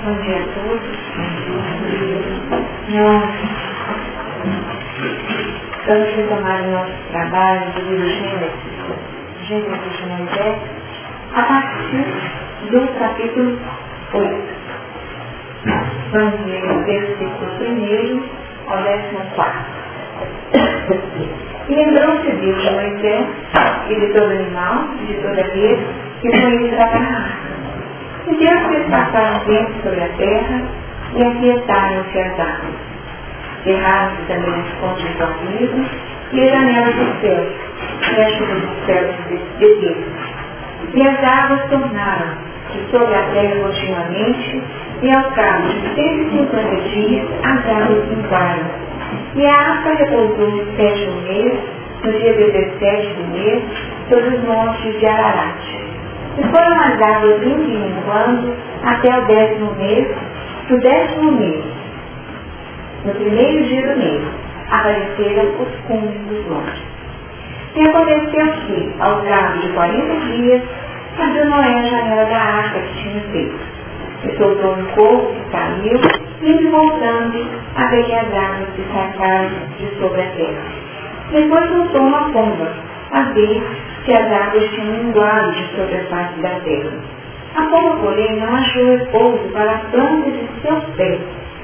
Bom dia a todos. Nós vamos retomar o nosso trabalho do livro Gênesis de Moisés, a partir do capítulo 8. Vamos ler o versículo 1 ao 14. E lembrou-se Deus de Moisés e de todo animal, de toda besta, que foi entrar na arca. E Deus fez passar um vento sobre a terra e aquietaram-se as águas. Cerraram-se também as fontes dos abismos e as janelas dos céus, e a chuva dos céus de Deus. E as águas tornaram-se sobre a terra continuamente, e ao cabo de 150 dias as águas minguaram. E a arca repousou no 7º mês, no dia 17 do mês, sobre os montes de Ararat. E foram as águas minguando até o 10º mês. No 10º mês, no primeiro dia do mês, apareceram os cumes dos montes. E aconteceu que, ao cabo de 40 dias, abriu Noé a janela da arca que tinha feito. E soltou um corpo que saiu, indo voltando, até que as águas se sacaram de sobre a terra. Depois soltou uma pomba, a ver se as águas tinham minguado de sobre a face da terra. A pomba, porém, não achou repouso para a planta de seus pés,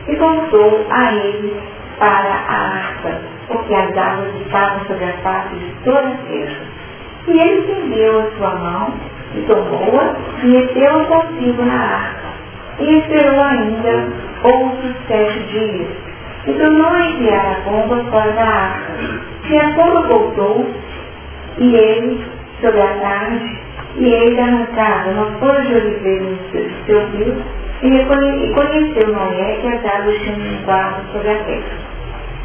e voltou a ele para a arca, porque as águas estavam sobre a face de toda a terra. E ele estendeu a sua mão, e tomou-a, e meteu-a consigo na arca. E esperou ainda outros 7 dias, e tornou a enviar a pomba fora da arca. E a pomba voltou, e ele, sobre a tarde, e ele arrancava uma folha de oliveira no seu rio, e conheceu Noé que as águas tinham minguado sobre a terra.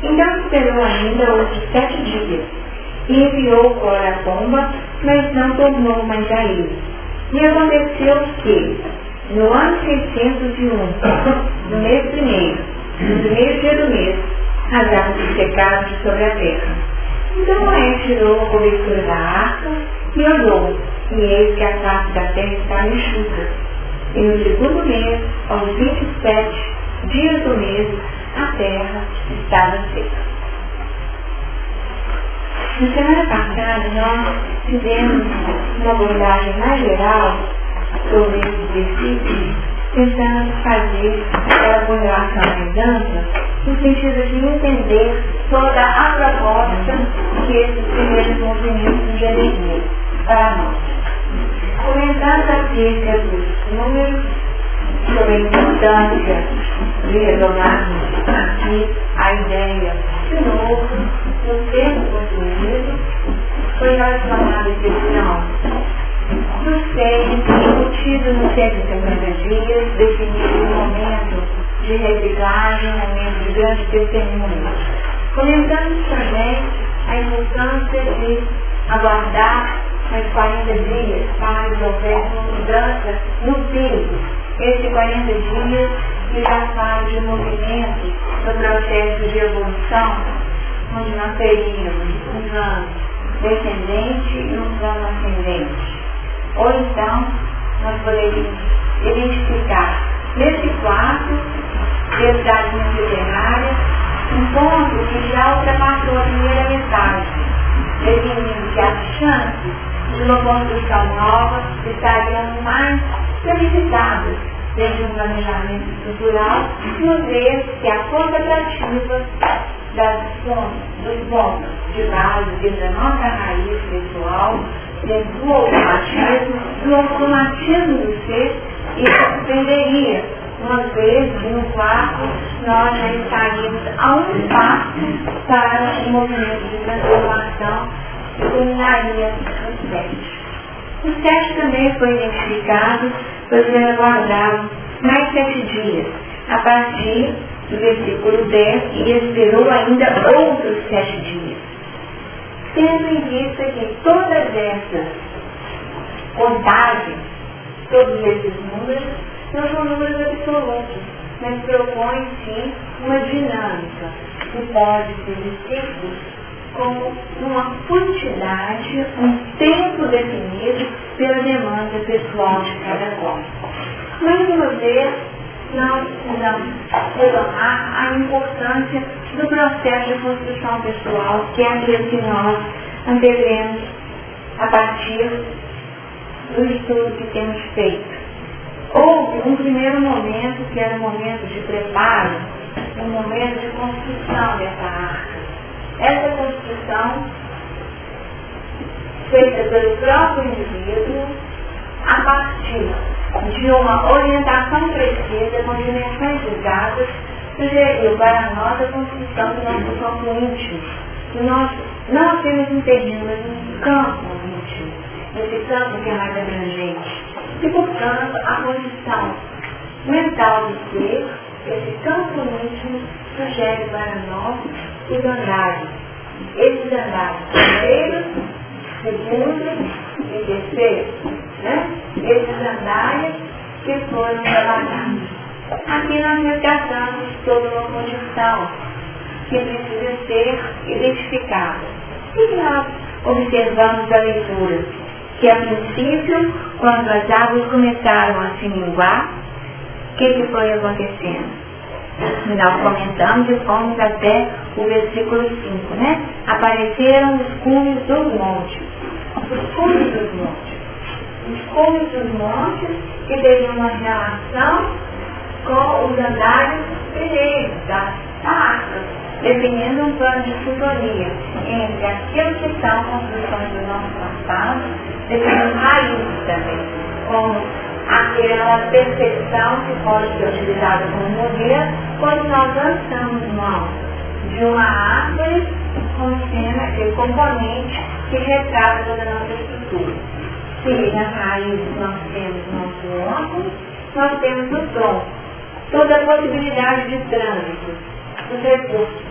Então esperou ainda outros 7 dias, e enviou fora a pomba, mas não tornou mais a ele. E aconteceu que, no ano 601, no mês primeiro, no primeiro dia do mês, as águas se secaram de sobre a terra. Então Noé tirou a cobertura da arca e olhou, e eis que a face da terra estava enxuta. E no 2º mês, aos 27 dias do mês, a terra estava seca. Na semana passada, nós fizemos uma abordagem mais geral sobre esses versículos, tentando fazer aquela ponderação mais ampla, no sentido de entender toda a proposta que esses primeiros movimentos gerariam para nós. Comentando acerca dos números, sobre a importância de retomarmos aqui a ideia de novo do termo construído, foi relacionada à questão do seio embutido nos 150 dias, definido um momento de reciclagem, um momento de grande testemunho. Comentamos também a importância de aguardar mais 40 dias para que houvesse uma mudança no peso. Esses 40 dias que já fala de movimento do processo de evolução, onde nós teríamos um plano descendente e um plano ascendente. Ou então, nós poderíamos identificar nesse quarto, dentro da linha literária, um ponto que já ultrapassou a primeira metade, definindo que as chances de uma construção nova estariam mais solicitadas dentro de um planejamento estrutural, uma vez que a força atrativa dos pontos de base dentro da nossa raiz pessoal, dentro do automatismo do ser, isso suspenderia, uma vez que no quarto nós já estaríamos a um passo para o movimento de transformação que culminaria no 7. O 7 também foi identificado, fazendo aguardá-lo mais 7 dias, a partir do versículo 10, e esperou ainda outros 7 dias. Tendo em vista que todas essas contagens, todos esses números, não são números absolutos, mas propõem sim uma dinâmica que pode ser descrita como uma quantidade, um tempo definido pela demanda pessoal de cada qual. Mais uma vez, nós precisamos retomar a importância do processo de construção pessoal, que é aquele que nós antevemos a partir do estudo que temos feito. Houve um primeiro momento, que era um momento de preparo, um momento de construção dessa arca. Essa construção, feita pelo próprio indivíduo, a partir de uma orientação precisa, com dimensões exatas, sugeriu para nós a construção do nosso campo íntimo, não apenas um terreno, mas um campo íntimo, esse campo que é mais abrangente. E, portanto, a condição mental do ser, esse campo íntimo, sugere para nós os andares. Esses andares, primeiro, segundo e terceiro, né? Esses andares que foram trabalhados. Aqui nós resgatamos toda uma condição que precisa ser identificada. E nós observamos a leitura, que a princípio, quando as águas começaram a se minguar, o que foi acontecendo? Nós comentamos e fomos até o versículo 5, né? Apareceram os cumes dos montes. Os cumes dos montes. Os cumes dos montes que teriam uma relação com os andares primeiros da arca, definindo um plano de sintonia entre aquilo que são construções do nosso passado, definindo raízes também, como aquela percepção que pode ser utilizada como modelo quando nós lançamos mão de uma árvore como sendo aquele componente que retrata toda a nossa estrutura. Se nas raízes nós temos o nosso órgão, nós temos o tronco, toda a possibilidade de trânsito dos recursos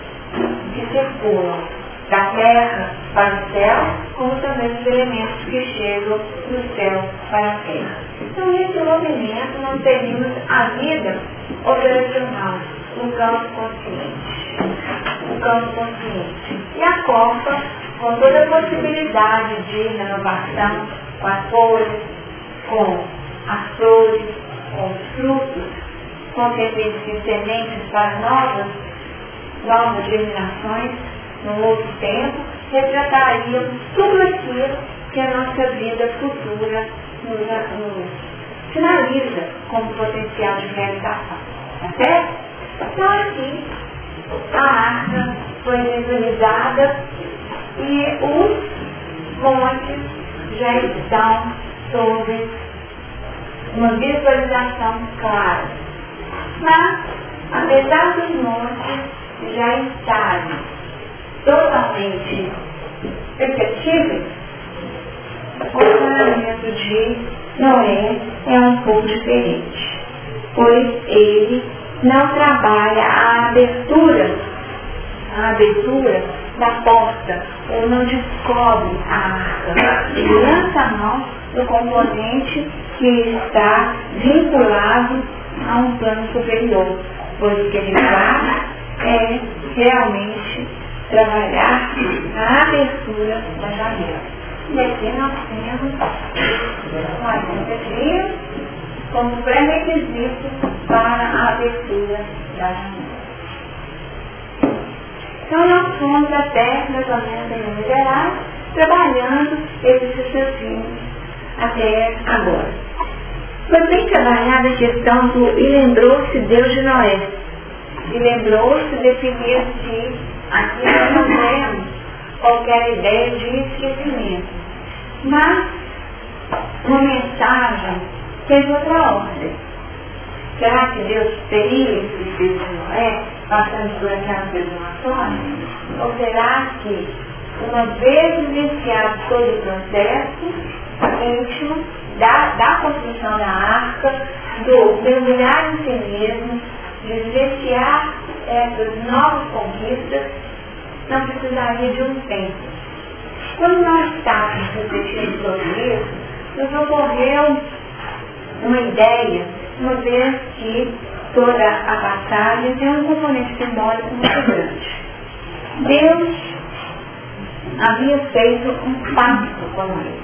que circulam da terra para o céu, como também os elementos que chegam do céu para a terra. Então, nesse movimento, nós teríamos a vida operacional, um campo consciente. Um campo consciente. E a copa, com toda a possibilidade de renovação, com as folhas, com as flores, com os frutos, com de sementes para novas germinações, num outro tempo, retratariam tudo aquilo que a nossa vida futura nos sinaliza como potencial de realização. Tá certo? Então, aqui, a arca foi visualizada e os montes já estão sob uma visualização clara. Mas, apesar dos montes já estarem totalmente perceptíveis, o funcionamento de Noé é um pouco diferente, pois ele não trabalha a abertura da porta, ou não descobre a arca. Ele lança a mão do componente que está vinculado a um plano superior, pois o que ele faz é realmente trabalhar a abertura da janela. E aqui nós temos uma agenda como pré-requisito para a abertura da janela. Então nós fomos até, mais ou menos em Minas Gerais, trabalhando esses raciocínios até agora. Foi bem trabalhada a questão do e lembrou-se Deus de Noé. E lembrou-se definir que aqui nós não temos qualquer ideia de esquecimento. Mas uma mensagem teve outra ordem. Será que Deus teria esquecido de Noé, passando por aquelas tribulações? Ou será que, uma vez iniciado todo o processo íntimo da construção da arca, do mergulhar em si mesmo, de vivenciar essas novas conquistas, não precisaria de um tempo? Quando nós estávamos refletindo sobre isso, nos ocorreu uma ideia, uma vez que toda a passagem tem um componente simbólico muito grande. Deus havia feito um pacto com ele.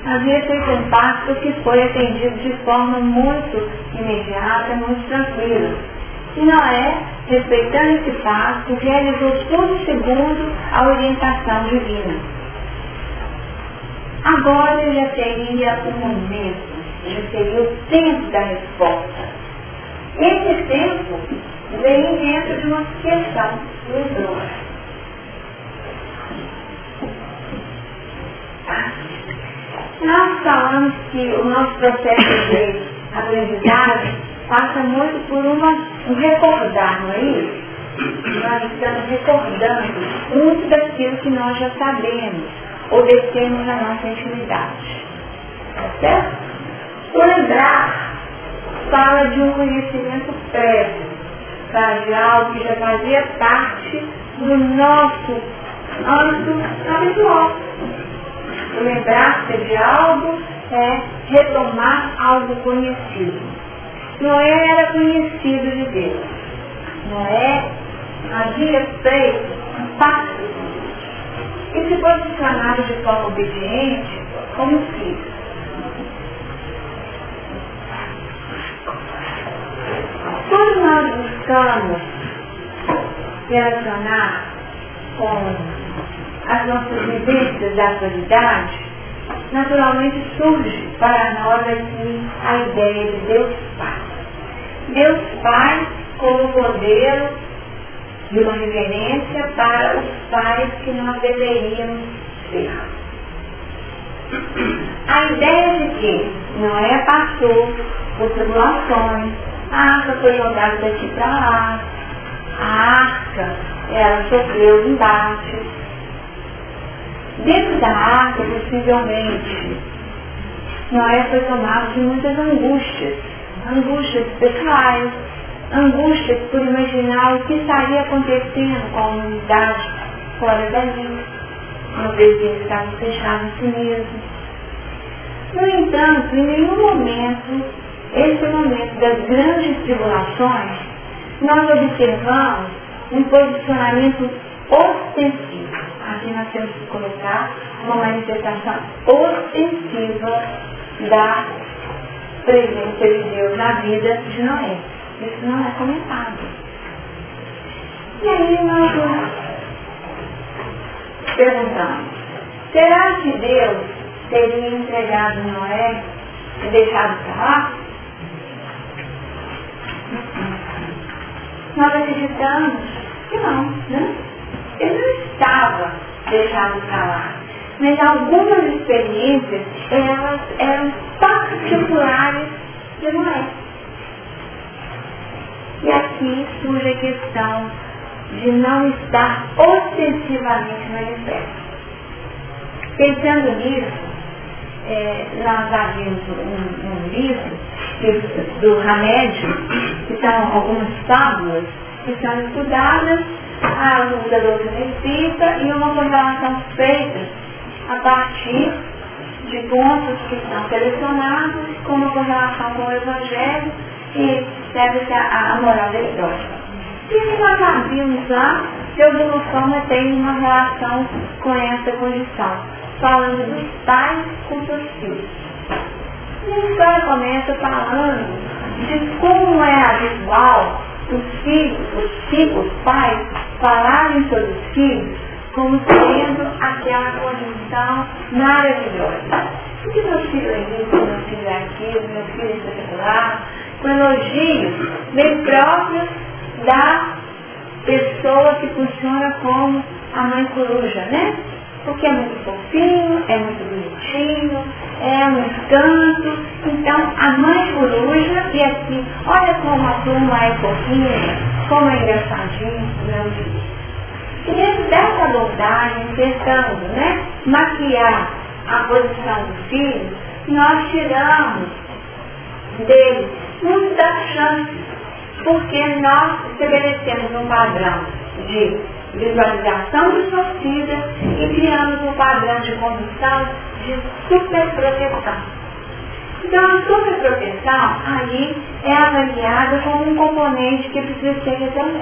havia feito um pacto que foi atendido de forma muito imediata, muito tranquila. E Noé, respeitando esse pacto, realizou tudo segundo a orientação divina. Agora já seria o momento, já seria o tempo da resposta. Esse tempo vem dentro de uma questão dos dois. Nós falamos que o nosso processo de aprendizagem passa muito por um recordar, não é isso? Nós estamos recordando muito daquilo que nós já sabemos, obedecemos na nossa intimidade. Tá certo? O lembrar fala de um conhecimento prévio, fala de algo que já fazia parte do nosso âmbito habitual. O lembrar-se de algo é retomar algo conhecido. Noé era conhecido de Deus. Noé havia feito um pacto e se posicionado de forma obediente como filho. Quando nós buscamos relacionar com as nossas vivências da atualidade, naturalmente surge para nós aqui a ideia de Deus Pai. Deus Pai como modelo de uma reverência para os pais que nós deveríamos ser. A ideia de que Noé passou por tribulações, a arca foi jogada daqui para lá, a arca ela sofreu embates. Dentro da arca, possivelmente, Noé foi tomado de muitas angústias pessoais, angústias por imaginar o que estaria acontecendo com a humanidade fora dali, uma vez que ele estava fechado em si mesmo. No entanto, em nenhum momento, esse momento das grandes tribulações, nós observamos um posicionamento ostensivo. Aqui nós temos que colocar uma manifestação ostensiva da presença de Deus na vida de Noé. Isso não é comentado. E aí nós perguntamos, será que Deus teria entregado Noé e deixado para lá? Nós acreditamos que não, né? Ele não estava deixado para lá. Mas algumas experiências, elas eram particulares de Noé. E aqui surge a questão de não estar ostensivamente manifesto. Pensando nisso, nós abrimos um livro do Hamed, que são algumas fábulas que são estudadas à luz da doutrina espírita e uma correlação feita a partir de pontos que são selecionados com uma correlação com o Evangelho e serve-se a moral da história. E nós já vimos lá, de alguma forma tem uma relação com essa condição, falando dos pais com seus filhos. E a história começa falando de como é habitual os pais falarem sobre os filhos como sendo aquela condição maravilhosa. Porque meu filho é isso, meu filho é aquilo, meu filho é espetacular, com elogios bem próprios da pessoa que funciona como a mãe coruja, né? Porque é muito fofinho, é muito bonitinho, é um encanto. Então, a mãe coruja, e aqui, olha como a turma é fofinha, como é engraçadinho, meu Deus. E dentro dessa abordagem, tentando, né, maquiar a posição do filho, nós tiramos dele muitas chances, porque nós estabelecemos um padrão de visualização distorcida e criamos um padrão de condução de superproteção. Então, a superproteção ali é avaliada como um componente que precisa ser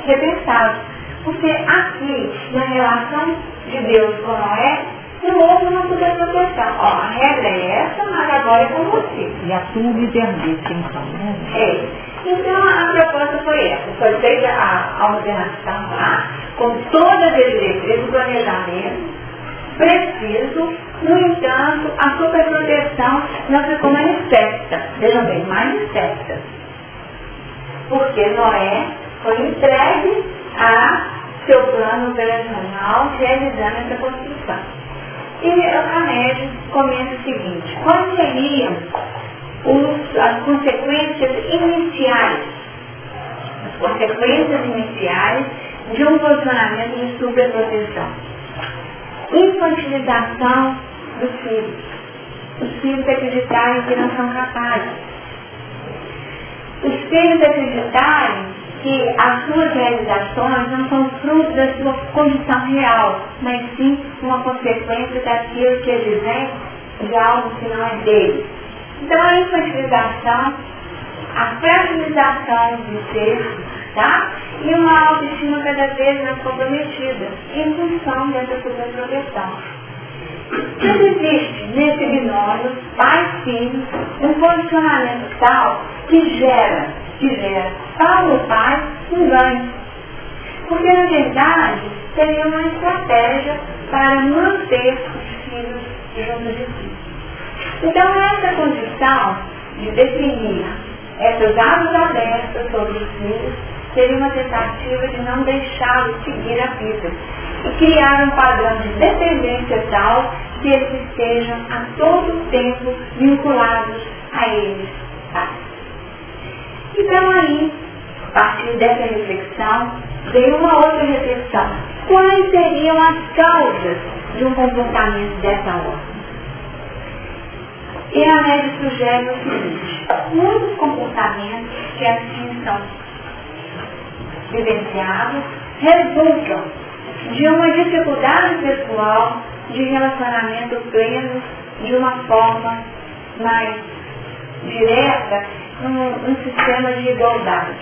repensado. Porque aqui, na relação de Deus com Noé, e o outro uma superproteção. Ó, a regra é essa, mas agora é com você. E a tua livre-arbítrio, então, né? É. Então a proposta foi essa. Foi feita a ordenação lá, com todas as diretrizes do planejamento. Preciso, no entanto, a superproteção não ficou manifesta. Vejam bem, manifesta. Porque Noé foi entregue a seu plano operacional realizando essa construção. E o Carnegie comenta o seguinte: quais seriam as consequências iniciais? As consequências iniciais de um posicionamento de superproteção. Infantilização dos filhos. Os filhos acreditarem que não são capazes. Os filhos acreditarem que as suas realizações não são fruto da sua condição real, mas sim uma consequência daquilo que eles vêm de algo que não é deles. Então a infantilização, a fragilização do ser, tá? E uma autoestima cada vez mais comprometida em função dessa superproteção. Se existe nesse binômio, pai-filho, um posicionamento tal que gera para o pai um ganho. Porque na verdade seria uma estratégia para manter os filhos juntos de si. Então essa condição de definir essas asas abertas sobre os filhos seria uma tentativa de não deixá-los seguir a vida e criar um padrão de dependência tal que eles estejam a todo tempo vinculados a eles. Tá? Então aí, a partir dessa reflexão, veio uma outra reflexão. Quais seriam as causas de um comportamento dessa ordem? E a média sugere o seguinte: muitos comportamentos que assim são vivenciados resultam de uma dificuldade pessoal de relacionamento pleno de uma forma mais direta num sistema de igualdade.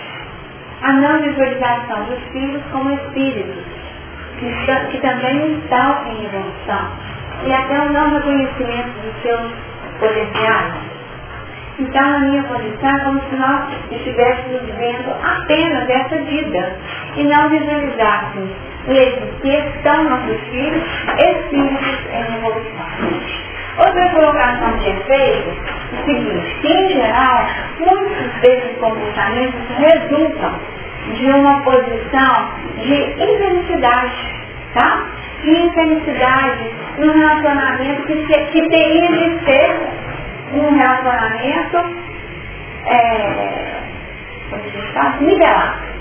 A não visualização dos filhos como espíritos que também estão em evolução e até o não reconhecimento dos seus potenciais. Então, a minha posição é como se nós estivéssemos vivendo apenas essa vida e não visualizássemos que são nossos filhos, espíritos em evolução. Outra colocação que é feita é o seguinte: que, em geral, muitos desses comportamentos resultam de uma posição de infelicidade, tá? De infelicidade num relacionamento que teria de ser um relacionamento nivelado.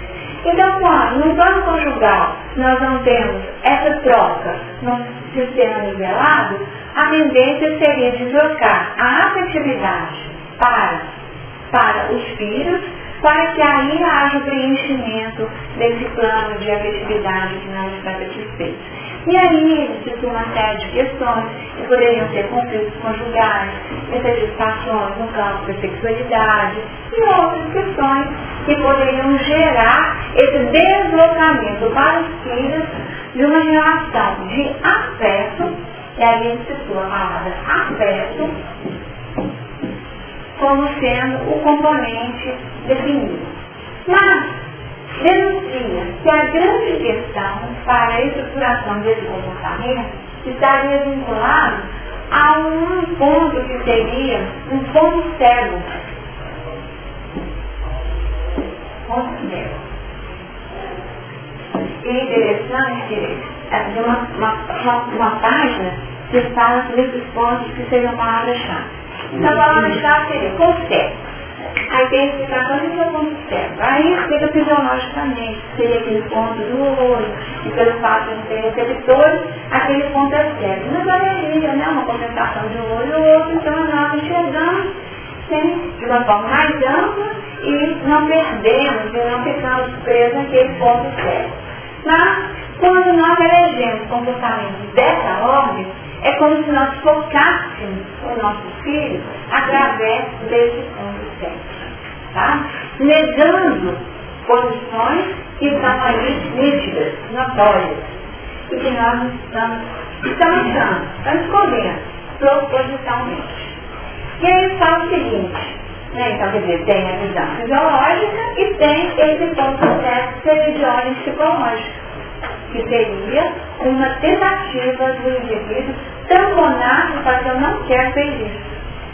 Então, quando no plano conjugal nós não temos essa troca no sistema nivelado, a tendência seria de trocar a afetividade para os filhos, para que aí haja o preenchimento desse plano de afetividade que não está satisfeito. E aí existe uma série de questões que poderiam ser conflitos conjugais, insatisfações no campo da sexualidade e outras questões que poderiam gerar esse deslocamento para os filhos de uma relação de afeto, e aí ele situa a palavra afeto como sendo o componente definido. Mas denuncia que a grande questão para a estruturação desse comportamento estaria vinculado a um ponto que seria um ponto cego. E é interessante que uma página que fala desses pontos que seriam palavras-chave. Então a palavra-chave seria conceito. Aí tem a explicação de que é o ponto cego. Aí explica fisiologicamente, seria aquele ponto do olho, e pelo fato de não ter receptores, aquele ponto é cego. Mas a alergia, né? Uma concentração de um olho e outro, então nós enxergamos de uma forma mais ampla e não perdemos e não ficamos presos naquele ponto cego. Mas, quando nós elegemos comportamentos dessa ordem, é como se nós focássemos o nosso filho através desse ponto cego, tá? Negando posições que estão aí nítidas, notórias, e que nós estamos estão achando, estão escolhendo propositalmente. E aí ele fala o seguinte, né? Então, quer dizer, tem a visão fisiológica e tem esse ponto certo que seria de ordem psicológica, que seria uma tentativa do indivíduo tamponar e falar, eu não quero ver isso.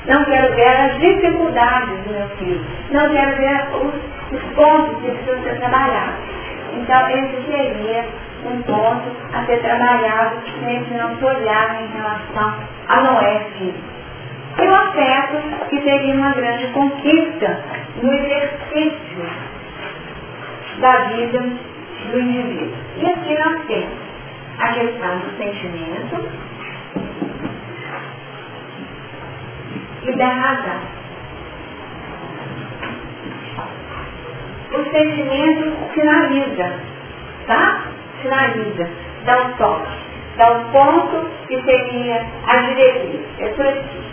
Não quero ver as dificuldades do meu filho. Não quero ver os pontos que precisam ser trabalhados. Então, esse seria um ponto a ser trabalhado nesse nosso olhar em relação a Noé, filho. E o afeto, que seria uma grande conquista no exercício da vida do indivíduo. E aqui nós temos a questão do sentimento e da razão. O sentimento sinaliza, tá? Sinaliza, dá um toque, dá um ponto que seria a diretriz, é por aqui.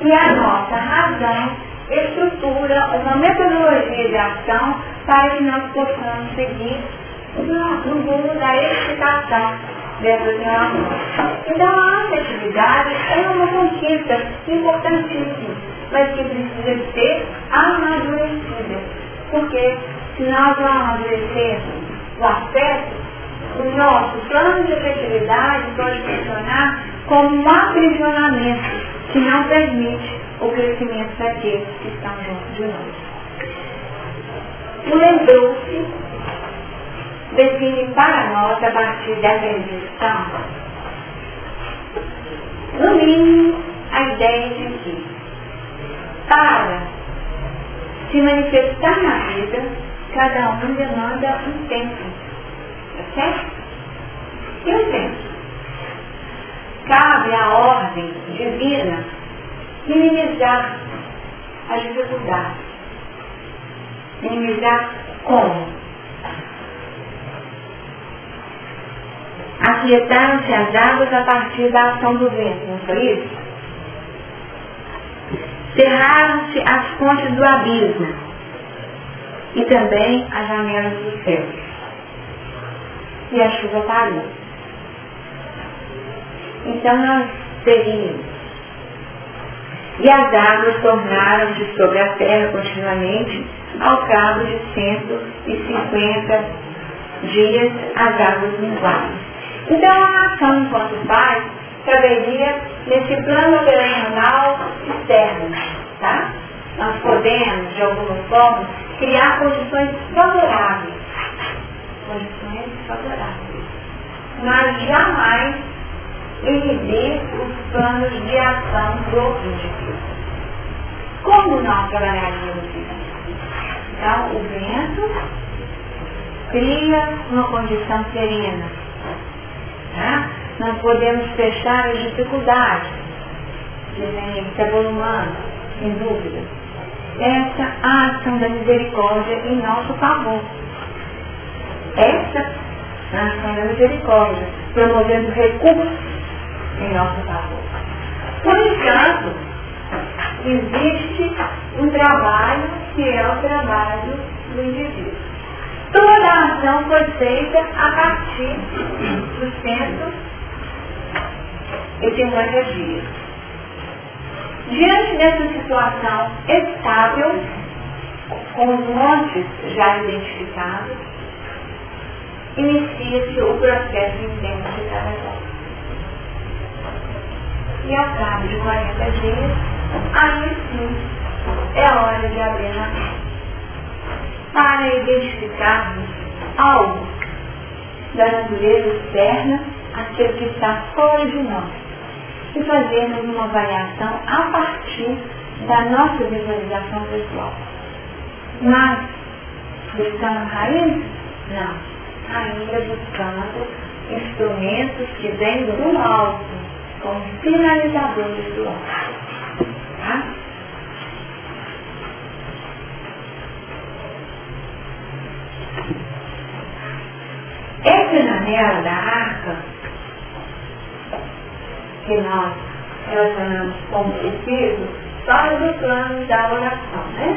E a nossa razão estrutura uma metodologia de ação para que nós possamos seguir no rumo da edificação dessas relações. Então a afetividade é uma conquista importantíssima, mas que precisa ser amadurecida. Porque se nós não amadurecermos o afeto, o nosso plano de afetividade pode funcionar como um aprisionamento que não permite o crescimento daqueles que estão junto de nós. O lembrou-se define para nós, a partir dessa reflexão, no mínimo, a ideia de que, para se manifestar na vida, cada um demanda um tempo. Tá certo? E o tempo? Cabe à ordem divina minimizar as dificuldades. Minimizar como? Aquietaram-se as águas a partir da ação do vento, não foi isso? Cerraram-se as fontes do abismo e também as janelas do céu. E a chuva parou. Então nós teríamos. E as águas tornaram-se sobre a terra continuamente, ao cabo de 150 dias, as águas minguaram. Então a ação enquanto pai caberia nesse plano operacional externo, tá? Nós podemos, de alguma forma, criar condições favoráveis. Mas jamais inibir os planos de ação do indivíduo. Como nós trabalharíamos isso? Então, o vento cria uma condição serena. Tá? Nós podemos fechar as dificuldades que vem se avolumando, sem dúvida. Essa é a ação da misericórdia em nosso favor. Essa é a ação da misericórdia, promovendo recursos em nosso favor. Por enquanto, existe um trabalho que é o trabalho do indivíduo. Toda a ação foi feita a partir dos 150 dias. Diante dessa situação estável, com os montes já identificados, inicia-se o processo intenso de trabalho. E ao cabo de 40 dias, aí sim é hora de abrir a mente para identificarmos algo da natureza externa, aquilo que está fora de nós, e fazermos uma avaliação a partir da nossa visualização pessoal. Mas, buscando raiz? Não. Ainda buscando instrumentos que vêm do alto, como sinalizadores do alto. Tá? Essa janela da arca, que nós relacionamos com o piso, fala do plano da oração, né?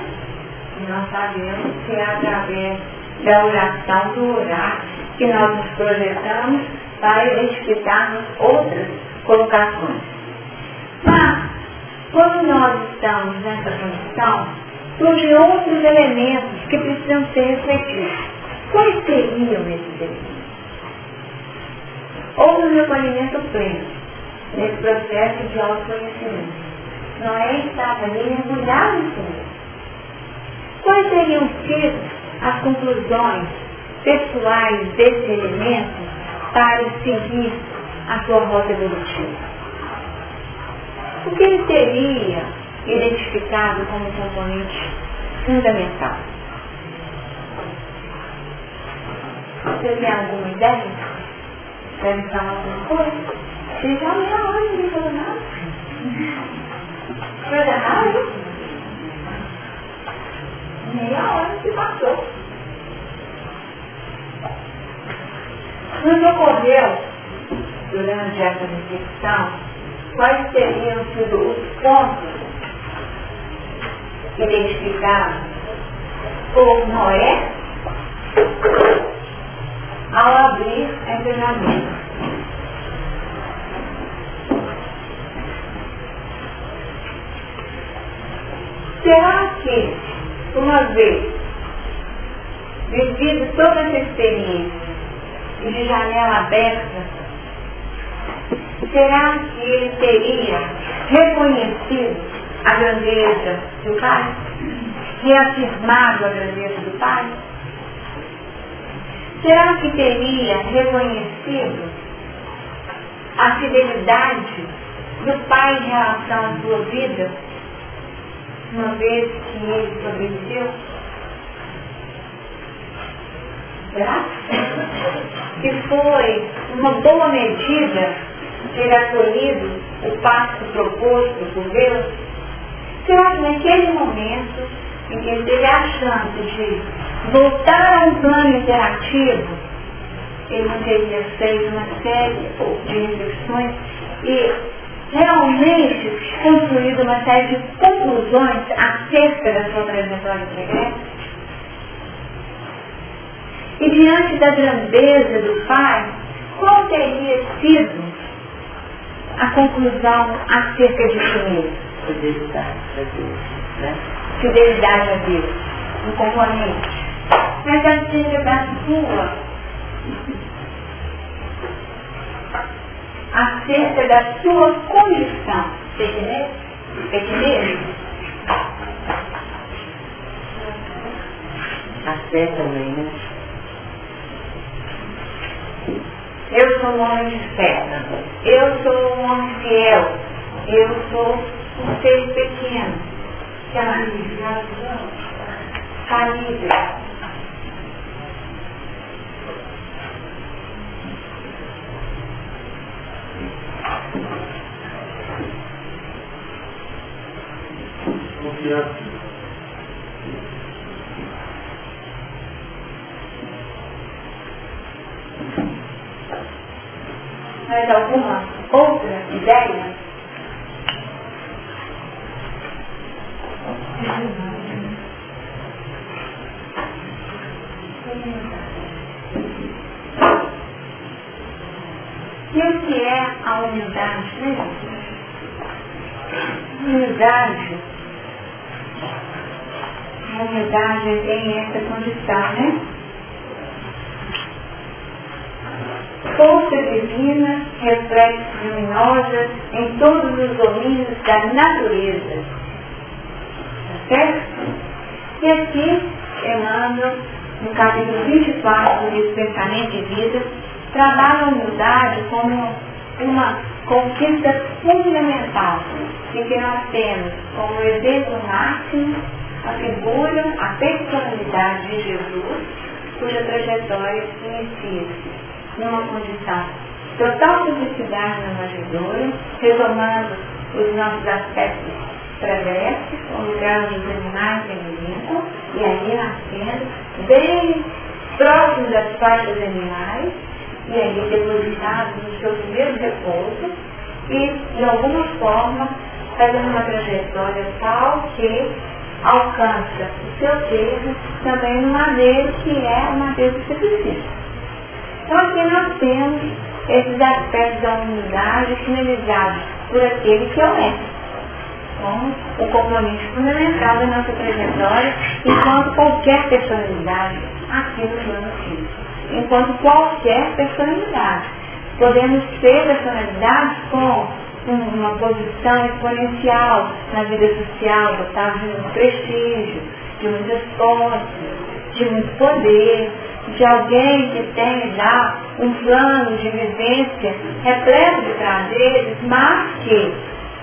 E nós sabemos que é através da oração, do orar, que nós nos projetamos para identificarmos outras colocações. Mas, quando nós estamos nessa condição, surgem outros elementos que precisam ser refletidos. Quais seriam esses elementos? Houve um reconhecimento pleno nesse processo de autoconhecimento. Noé estava ali mergulhado em si mesmo. Quais seriam sido as conclusões pessoais desse elemento para seguir a sua rota evolutiva? O que ele teria identificado como componente fundamental? Você tem alguma ideia? Quer me falar alguma coisa? Você já meia hora não me falou nada? Coisa rara? Meia hora se passou. Nos ocorreu, durante essa reflexão, quais teriam sido os pontos identificados por Noé ao abrir essa janela? Será que, uma vez vivido toda essa experiência de janela aberta, será que ele teria reconhecido a grandeza do Pai? Reafirmado a grandeza do Pai? Será que teria reconhecido a fidelidade do Pai em relação à sua vida, uma vez que ele sobreviveu? Será que foi uma boa medida ter acolhido o pacto proposto por Deus? Será que naquele momento em que ele teve a chance de voltar a um plano interativo, ele não teria feito uma série de reflexões e realmente construído uma série de conclusões acerca da sua trajetória pregressa? E diante da grandeza do Pai, qual teria sido a conclusão acerca de si mesmo? Fidelidade a Deus, né? Fidelidade a Deus, um componente. Mas acerca da sua condição, pequenez? A fé também, né? Eu sou um homem de fé, eu sou um homem fiel, eu sou um ser pequeno, falível. Confiança. Mais alguma outra ideia? E o que é a humildade, né? A humildade tem essa condição, né? Força divina, reflexos luminosos em todos os domínios da natureza. Tá certo? E aqui, Emmanuel, no capítulo 24 do livro Pensamento e Vida, trabalha a humildade como uma conquista fundamental, em que nós temos como exemplo máximo a figura, a personalidade de Jesus, cuja trajetória se inicia numa condição de total simplicidade na manjedoura, retomando os nossos aspectos pregressos, o lugar onde os animais se alimentam, e aí nascendo bem próximo das faixas animais, e aí depositados no seu primeiro repouso, e de alguma forma fazendo uma trajetória tal que alcança o seu termo também no madeiro, que é o madeiro do sacrifício. Então aqui nós temos esses aspectos da humildade finalizados por aquele que é honesto. Então, o componente fundamental da nossa trajetória enquanto qualquer personalidade aqui no plano físico. Enquanto qualquer personalidade. Podemos ser personalidades com uma posição exponencial na vida social, dotados de muito prestígio, de muitas posses, de muito poder, de alguém que tem já um plano de vivência repleto de prazeres, mas que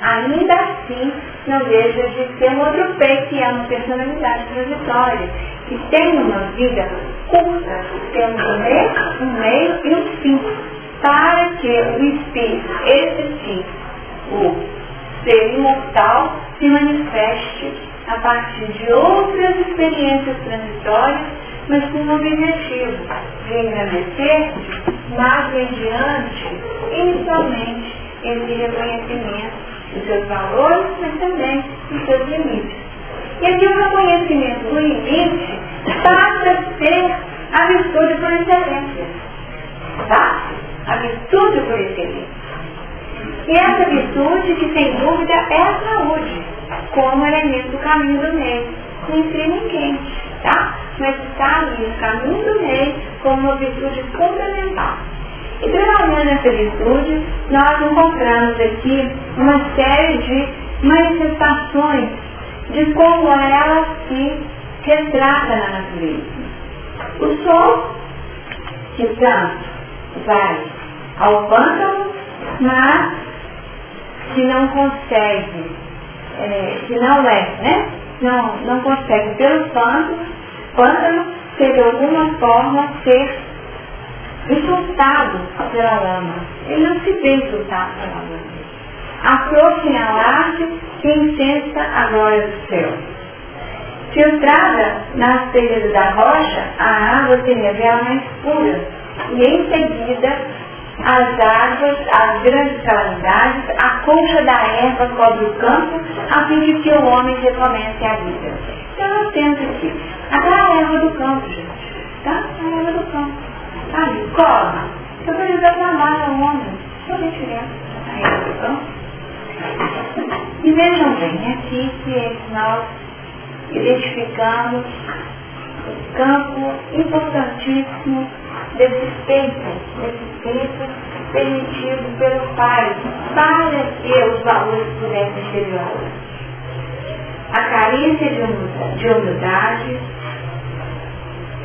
ainda assim não deixa de ser um outro pé, que é uma personalidade transitória, que tem uma vida curta, temos um meio e um fim, para que o espírito, esse o ser imortal, se manifeste a partir de outras experiências transitórias, mas com o objetivo de engrandecer, mas mediante, inicialmente, esse reconhecimento dos seus valores, mas também dos seus limites. E aqui o reconhecimento do limite passa a ser a virtude por excelência. Tá? A virtude por excelência. E essa virtude que, sem dúvida, é a saúde, como elemento do caminho do meio. Não enfria ninguém, tá? Mas está ali no caminho do meio como uma virtude fundamental. E trabalhando nessa virtude, nós encontramos aqui uma série de manifestações de como ela se retrata na natureza. O sol, que tanto vai ao pântano, mas que não consegue, não consegue pelo pântano ser de alguma forma ser insultado pela lama. Ele não se vê insultado pela lama. A flor que na arte que incensa a glória do céu. Filtrada nas telhas da rocha, a água se revela mais pura. E em seguida, as águas, as grandes calamidades, a concha da erva cobre o campo, a fim de que o homem recomece a vida. Então nós temos aqui aquela erva do campo, gente. Tá? A erva do campo. Aí, corre. Eu vou ajudar a trabalhar o homem. Só deixa eu a erva do campo. E vejam bem, aqui que nós identificamos o campo importantíssimo desse tempo permitido pelo Pai, para que os valores pudessem ser violados. A carência de humildade,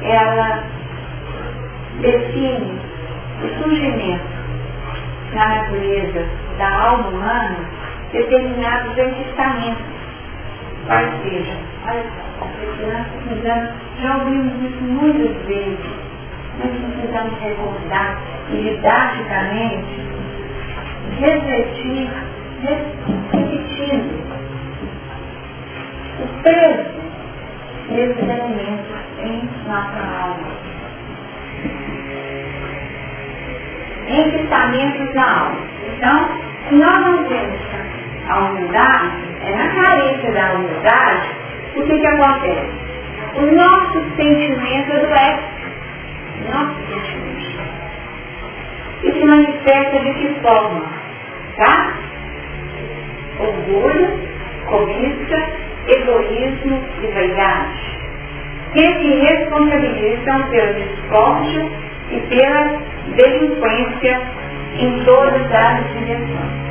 ela define o surgimento na natureza da alma humana determinados enquistamentos. Ou seja, já ouvimos isso muitas vezes, nós precisamos recordar e didaticamente refletir, repetindo o peso desses elementos em nossa alma. Enquistamentos na alma. Então, se nós não temos a humildade, na carência da humildade, o que acontece? O nosso sentimento adoece. Nosso sentimento. E se manifesta de que forma? Tá? Orgulho, cobiça, egoísmo e vaidade. Que se responsabilizam pela discórdia e pela delinquência em todas as direções.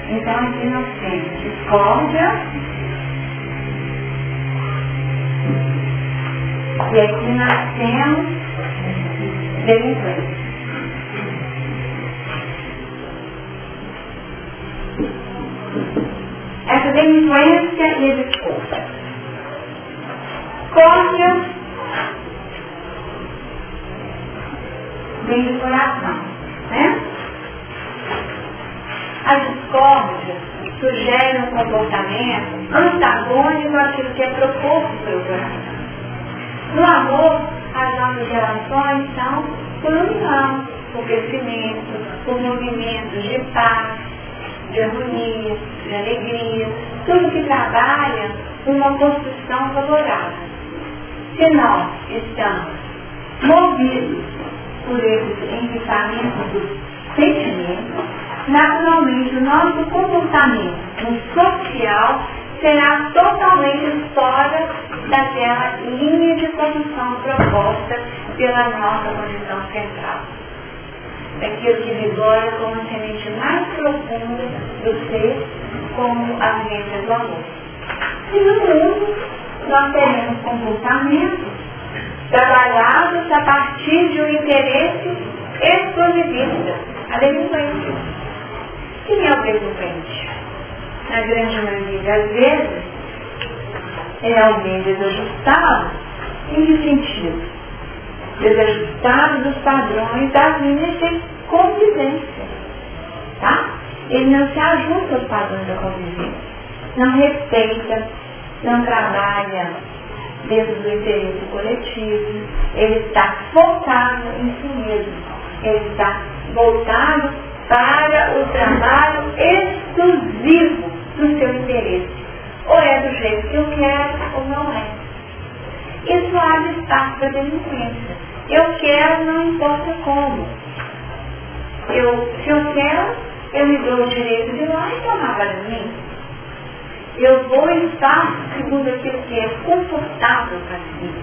Então aqui nós temos discórdia e aqui nós temos delinquência. Essa delinquência e a discórdia. Discórdia vem do coração, né? A discórdia sugere um comportamento antagônico àquilo que é proposto pelo coração. No amor, as nossas relações são por união, por crescimento, por movimentos de paz, de harmonia, de alegria, tudo que trabalha uma construção favorável. Se nós estamos movidos por esses encurtamentos dos sentimentos, naturalmente o nosso comportamento social será totalmente fora daquela linha de condução proposta pela nossa condição central. Daquilo que vigora como a semente mais profunda do ser, como a vivência do amor. E no mundo, nós teremos comportamentos trabalhados a partir de um interesse exclusivista, a delinquência. Quem é o delinquente? Na grande maioria das vezes, é alguém desajustado. Em que sentido? Desajustado dos padrões das linhas de convivência. Tá? Ele não se ajusta aos padrões da convivência. Não respeita, não trabalha dentro do interesse coletivo. Ele está focado em si mesmo. Ele está voltado para o trabalho exclusivo do seu interesse. Ou é do jeito que eu quero, ou não é. Isso abre espaço para delinquência. Eu quero, não importa como. Se eu quero, eu me dou o direito de ir lá e tomar para mim. Eu vou estar segundo aquilo que é confortável para mim.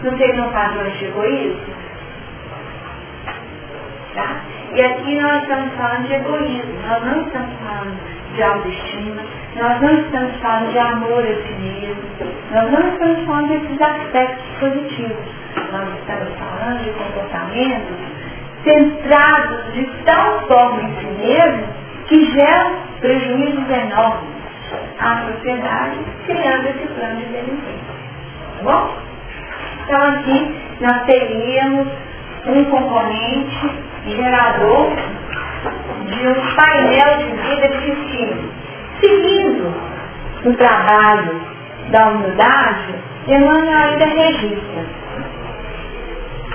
Não seriam padrões de egoísmo? Tá? E aqui nós estamos falando de egoísmo, nós não estamos falando de autoestima, nós não estamos falando de amor a si mesmo, nós não estamos falando desses aspectos positivos. Nós estamos falando de comportamentos centrados de tal forma em si mesmo que geram prejuízos enormes à sociedade, criando esse plano de delinquência. Tá bom? Então aqui nós teríamos um componente gerador de um painel de vida distinto. Seguindo o trabalho da humildade, Emmanuel ainda registra.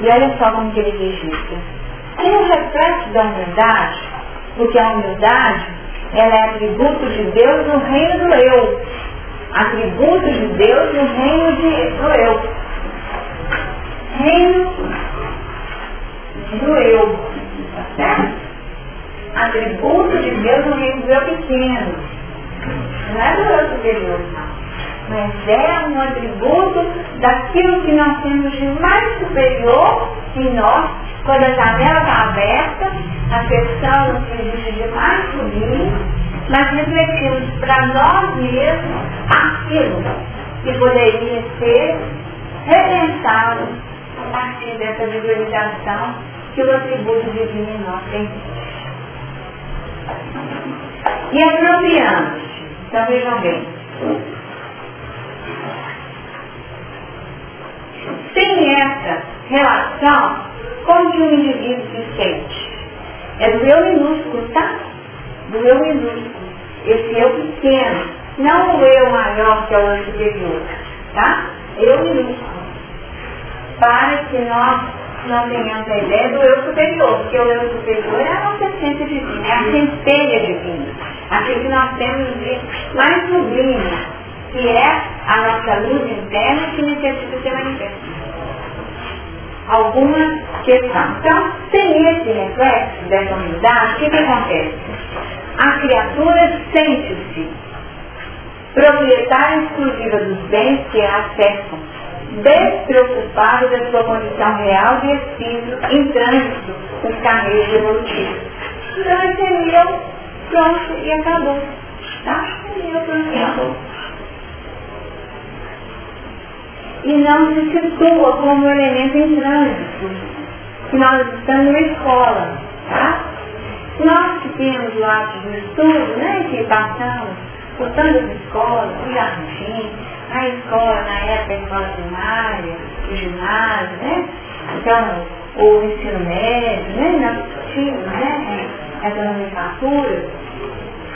E olha só como que ele registra. Como reflexo da humildade, porque a humildade ela é atributo de Deus no reino do eu. Atributo de Deus no reino do eu. Reino do eu. Tá certo? Atributo de Deus no reino do eu pequeno. Não é do eu superior, não. Mas é um atributo daquilo que nós temos de mais superior em nós, quando a janela está aberta, acessando o que existe de mais sublime, mas refletimos para nós mesmos aquilo que poderia ser repensado a partir dessa visualização que o atributo divino em nós tem. E apropriando-se. Então vejam bem. Sem essa relação, como que um indivíduo se sente? É do eu minúsculo, tá? Do eu minúsculo. Esse eu pequeno. Não o eu maior que é o eu superior. Tá? Eu minúsculo. Para que nós não tenhamos a ideia do eu superior. Porque o eu superior é a nossa essência divina. É a centelha divina. Aquilo que nós temos de mais sublime. Que é a nossa luz interna que necessita ser manifesta. Alguma questão. Então, sem esse reflexo dessa humildade, o que acontece? A criatura sente-se proprietária exclusiva dos bens que a acessam, despreocupada da sua condição real de espírito em trânsito nos carreiros evolutivos. Então, esse é eu, pronto e acabou. Tá? É eu, pronto e acabou. E não se situa como um elemento em trânsito, que nós estamos numa escola, tá? Nós que temos o hábito do estudo, né, que passamos por tantas escolas, o jardim, a escola, na época, a escola primária, o ginásio, né? Então, o ensino médio, né, nós tínhamos, né, essa nomenclatura.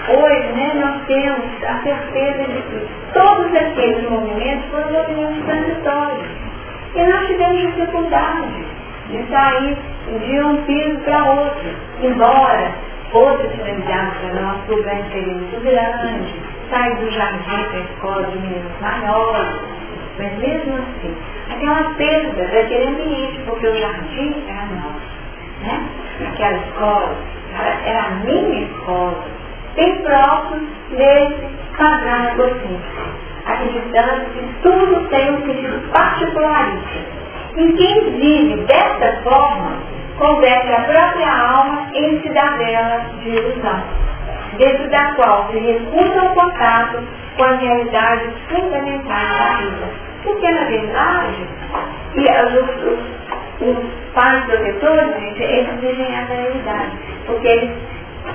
Hoje, né, nós temos a certeza de que todos aqueles movimentos foram movimentos transitórios. E nós tivemos dificuldade de sair de um piso para outro. Embora fosse finalizado para nós, o programa seria muito grande, sair do jardim para a escola de meninos maiores. Mas mesmo assim, aquela perda daquele ambiente, porque o jardim era nosso. né? Aquela escola, era a minha escola, bem próximo desse padrão egocêntrico, acreditando que tudo tem um sentido particularista. E quem vive dessa forma, converte a própria alma em cidadela de ilusão, dentro da qual se recusa o contato com as realidades fundamentais da vida. Porque, na verdade, os pais protetores, gente, eles vivem essa realidade. Porque eles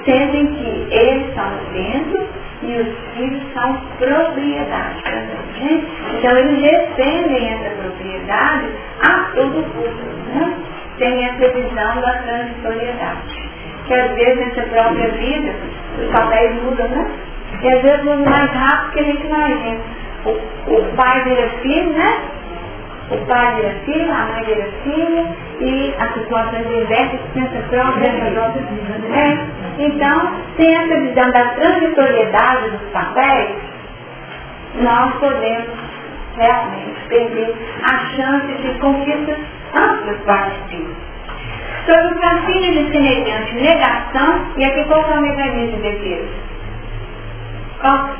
sentem que eles são o centro e os filhos são propriedade. Né? Então, eles defendem essa propriedade a todo custo. Né? Tem essa visão da transitoriedade. Que às vezes nessa própria vida os papéis mudam, né? E às vezes mudam mais rápido que a gente imagina. O pai vira filho, né? O pai vira filho, a mãe vira filha, e as situações invertem nessa própria vida. Né? Então, sem essa visão da transitoriedade dos papéis, nós podemos realmente perder a chance de conquistas amplas para os filhos. Sobre o fascínio de semelhante negação, e aqui qual é o mecanismo de defesa? Qual?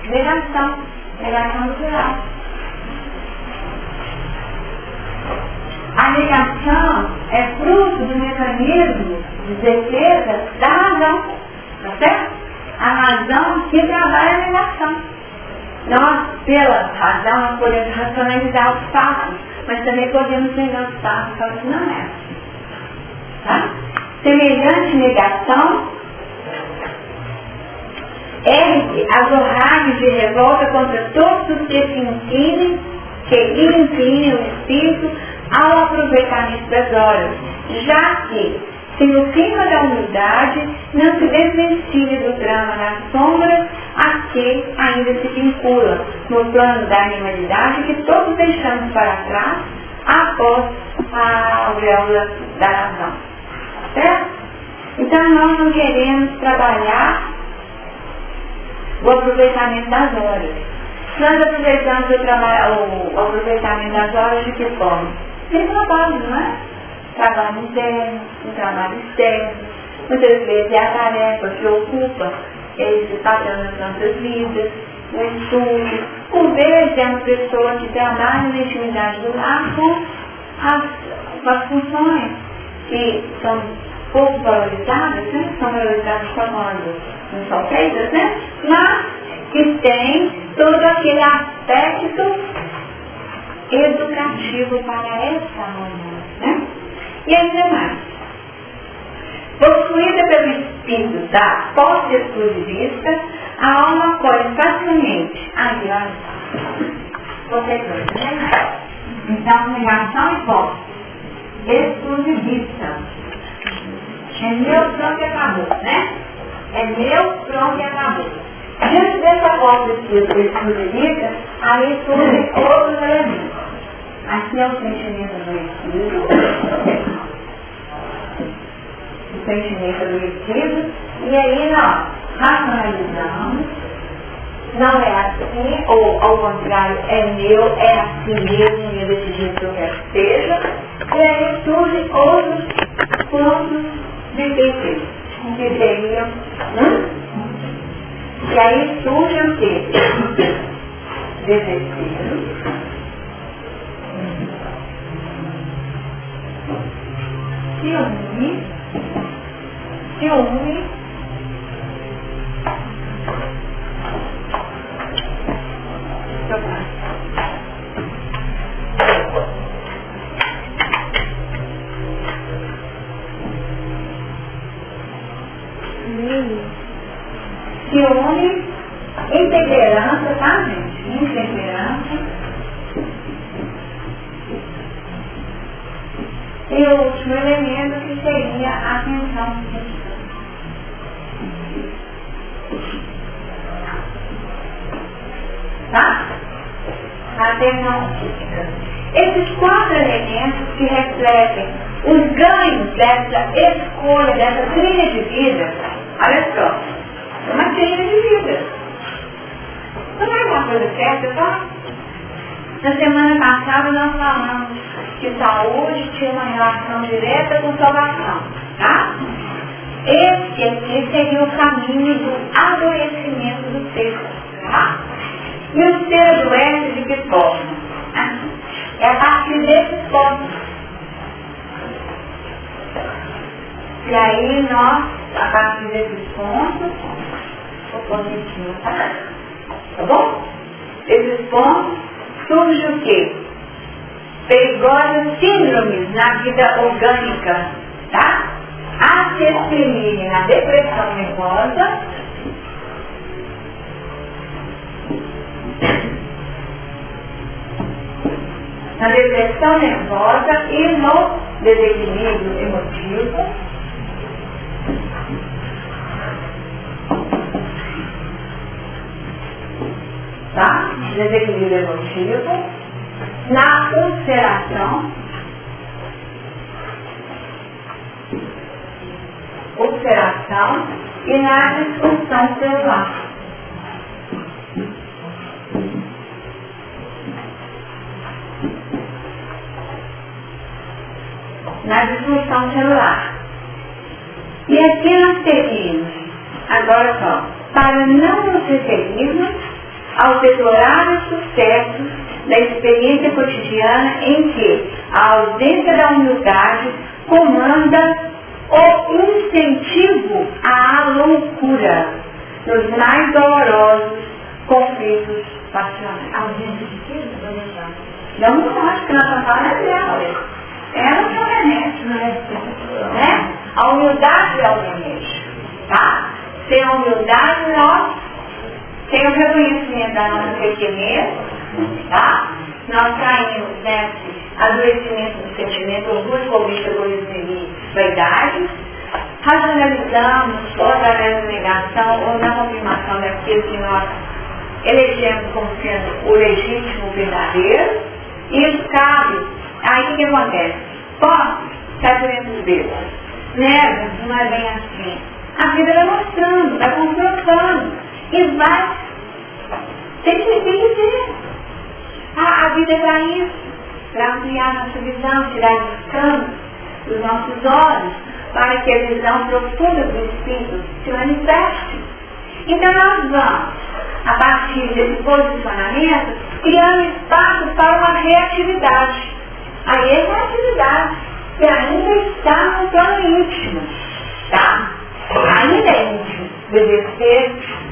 Negação do real. A negação é fruto do mecanismo de defesa da razão, tá certo? A razão que trabalha a negação. Nós, pela razão, nós podemos racionalizar os fatos, mas também podemos negar os fatos e falar que não é assim. Tá? Semelhante negação ergue as horrores de revolta contra todos os que inclinem o espírito ao aproveitamento das horas, já que, se no clima da humildade não se desvencilha do drama das sombras a que ainda se vincula no plano da animalidade que todos deixamos para trás após a auréola da razão. Certo? Então nós não queremos trabalhar o aproveitamento das horas. Nós aproveitamos o aproveitamento das horas de que forma? Tem trabalho, não é? Trabalho interno, um trabalho externo. Muitas vezes é a tarefa que ocupa esse padrão nas nossas vidas, o estudo. Por vezes é uma pessoa que trabalha na intimidade do lar com as funções que são pouco valorizadas, né? São valorizadas quando não são feitas, né? Mas que tem todo aquele aspecto educativo para essa alma, né? E ainda mais, possuída pelo espírito da posse exclusivista, a alma pode facilmente consequência, né? Então, negação e posse exclusivista. É meu, pronto e acabou, né? É meu, pronto e acabou. Diante dessa posse exclusivista, aí surgem outros elementos. Aqui é o sentimento do espírito, o sentimento do espírito, e aí nós racionalizamos, não é assim, ou ao contrário, é meu, é assim mesmo, e desse jeito que eu quero que seja, e aí surgem outros pontos de defeito, que seriam, e aí surge o quê? Desespero, ciúme, intemperança, tá, gente? Intemperança. E o último elemento que seria a atenção física. Tá? A atenção física. Esses 4 elementos que refletem os ganhos dessa escolha, dessa trilha de vida, olha só, é uma trilha de vida. Não é uma coisa certa, tá? Na semana passada nós falamos que saúde tinha uma relação direta com salvação, tá? Esse aqui seria o caminho do adoecimento do ser, tá? E o ser adoece de que forma? É a partir desses pontos. E aí nós, a partir desses pontos, vou pôr aqui, tá bom? Esses pontos surge o quê? Perigosas síndromes na vida orgânica, tá? A se exprimirem na depressão nervosa, e no desequilíbrio emotivo, tá? Desequilíbrio emotivo, na ulceração, e na disfunção celular. E aqui nós teríamos, agora só, para não nos referirmos aos deploráveis sucessos da experiência cotidiana em que a ausência da humildade comanda o incentivo à loucura nos mais dolorosos conflitos passionais. Ausência de quê? Não acho que nós estamos falando dela. Ela que é o remédio, né? A humildade é o remédio, tá? Sem a humildade nós, sem o reconhecimento da nossa pequenez, tá? Nós caímos nesse adoecimento do sentimento, orgulho, cobiça, egoísmo e vaidade, racionalizamos ou através da negação ou na confirmação daquilo que nós elegemos como sendo o legítimo, o verdadeiro. Isso cabe. Aí o que acontece? Posso ficar dentro dos dedos. Nega, não é bem assim. A vida vai mostrando, vai confrontando e vai. Tem que ter. A vida é para isso, para ampliar nossa visão, tirar os campos dos nossos olhos, para que a visão profunda do Espírito se manifeste. Então nós vamos, a partir desse posicionamento, criando espaço para uma reatividade. Aí é uma atividade que ainda está no plano íntimo, tá? Ainda é íntimo, dever.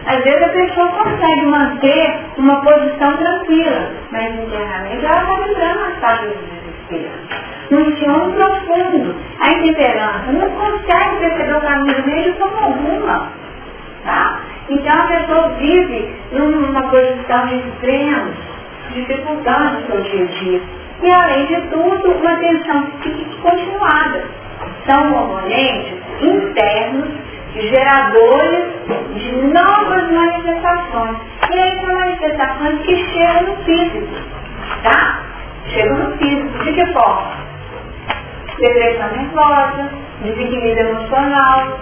Às vezes a pessoa consegue manter uma posição tranquila, mas internamente ela está vibrando as fases do desespero. No ciúme profundo, a intemperança não consegue perceber o caminho do meio de forma alguma, tá? Então a pessoa vive numa posição de extremos, dificultando o seu dia a dia. E além de tudo, uma tensão psíquica continuada. São componentes internos, geradores de novas manifestações. E aí são manifestações que chegam no físico, tá? Chegam no físico. De que forma? Depressão nervosa, desequilíbrio emocional,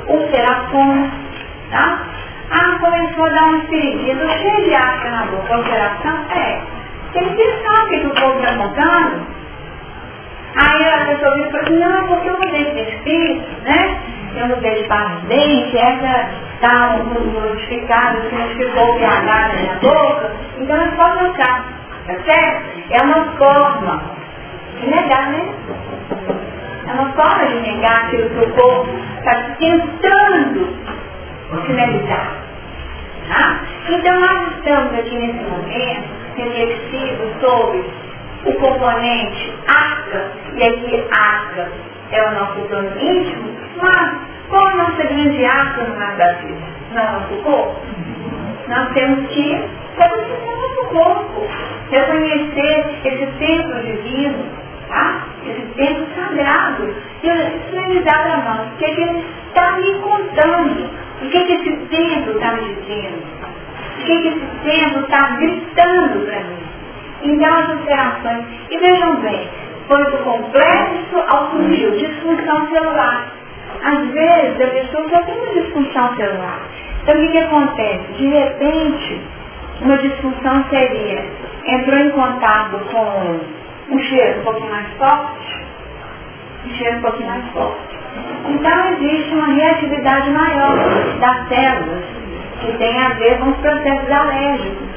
ulceração, tá? Começou a dar uma ferida, cheio de água na boca, ulceração? Tem questão que o povo está contando. Aí a pessoa vira e fala assim, não, porque eu mudei de espírito, né? Eu mudei de paciente, essa está modificada, se modificou o pH na minha boca, então não pode trocar, tá certo? É uma forma de negar, né? É uma forma de negar aquilo que o povo está tentando finalizar. Tá? Então nós estamos aqui nesse momento reflexivo sobre o componente arca, e aqui arca é o nosso plano íntimo, mas qual a nossa grande arca no mar da vida? Não é o nosso corpo? Nós temos que reconhecer o nosso corpo, reconhecer esse templo divino, tá? Esse templo sagrado, e finalizar para nós o que ele está me contando, o que esse templo está me dizendo. O que esse templo está gritando para mim? Então as alterações, e vejam bem, foi do complexo ao sutil, disfunção celular. Às vezes a pessoa só tem uma disfunção celular. Então o que acontece? De repente, uma disfunção seria, entrou em contato com um cheiro um pouquinho mais forte, um cheiro um pouquinho mais forte. Então existe uma reatividade maior das células que tem a ver com os processos alérgicos.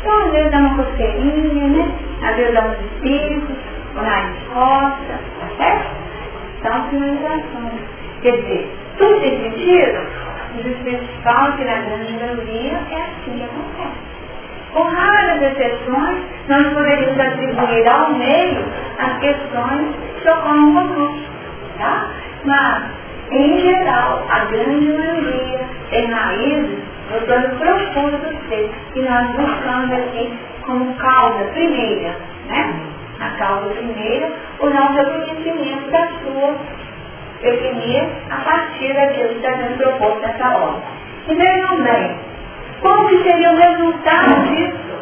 Então às vezes dá uma coceirinha, né? Às vezes dá uns espíritos, o nariz coça, tá certo? São sinalizações. Quer dizer, tudo tem sentido? Os espíritos falam que na grande maioria é assim que acontece. Com raras exceções, nós poderíamos atribuir ao meio as questões que ocorrem conosco, tá? Mas, em geral, a grande maioria tem raízes no plano profundo do ser, que nós buscamos aqui como causa primeira, né? A causa primeira, o nosso reconhecimento da sua definir a partir daquilo que está sendo proposto nessa obra. E vejam bem, como que seria o resultado disso?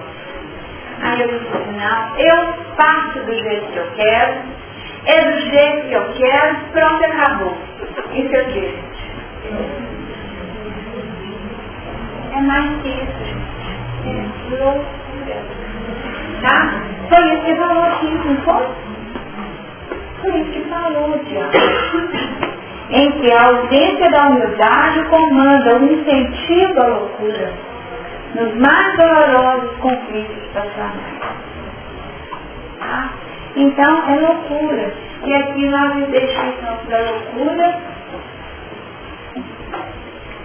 Aí eu disse, não, eu faço do jeito que eu quero, é do jeito que eu quero, pronto, acabou. Isso é o quê? É mais que isso, gente. É loucura. Tá? Foi isso que falou aqui, não foi? Foi isso que falou, diabo. Em que a ausência da humildade comanda o incentivo à loucura nos mais dolorosos conflitos passionais. Tá? Então, é loucura. E aqui nós deixamos da loucura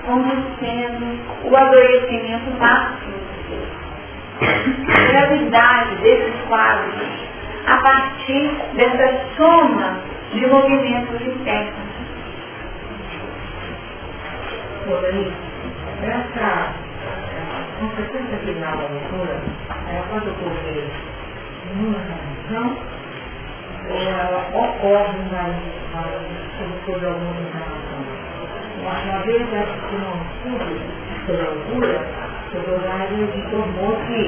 como sendo o adoecimento máximo. A gravidade desses quadros a partir dessa soma de movimentos internos. Essa consequência final da loucura, ela pode ocorrer numa reação ou ela ocorre sobre alguma encarnação. Uma vez que não estudo sobre a loucura, o Donário informou que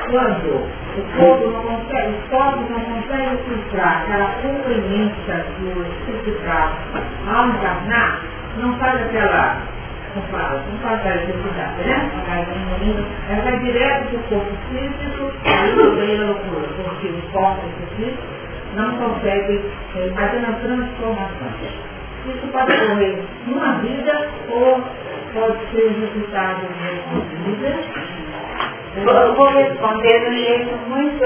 quando o corpo não consegue filtrar aquela culpa imensa que o espírito traz ao encarnar, não faz aquela, não faz aquela necessidade, né? Ela vai direto para o corpo físico e no meio da loucura, porque o corpo físico não consegue fazer uma transformação. Isso pode ocorrer numa vida ou pode ser resultado de uma vida. Eu vou responder de um jeito muito...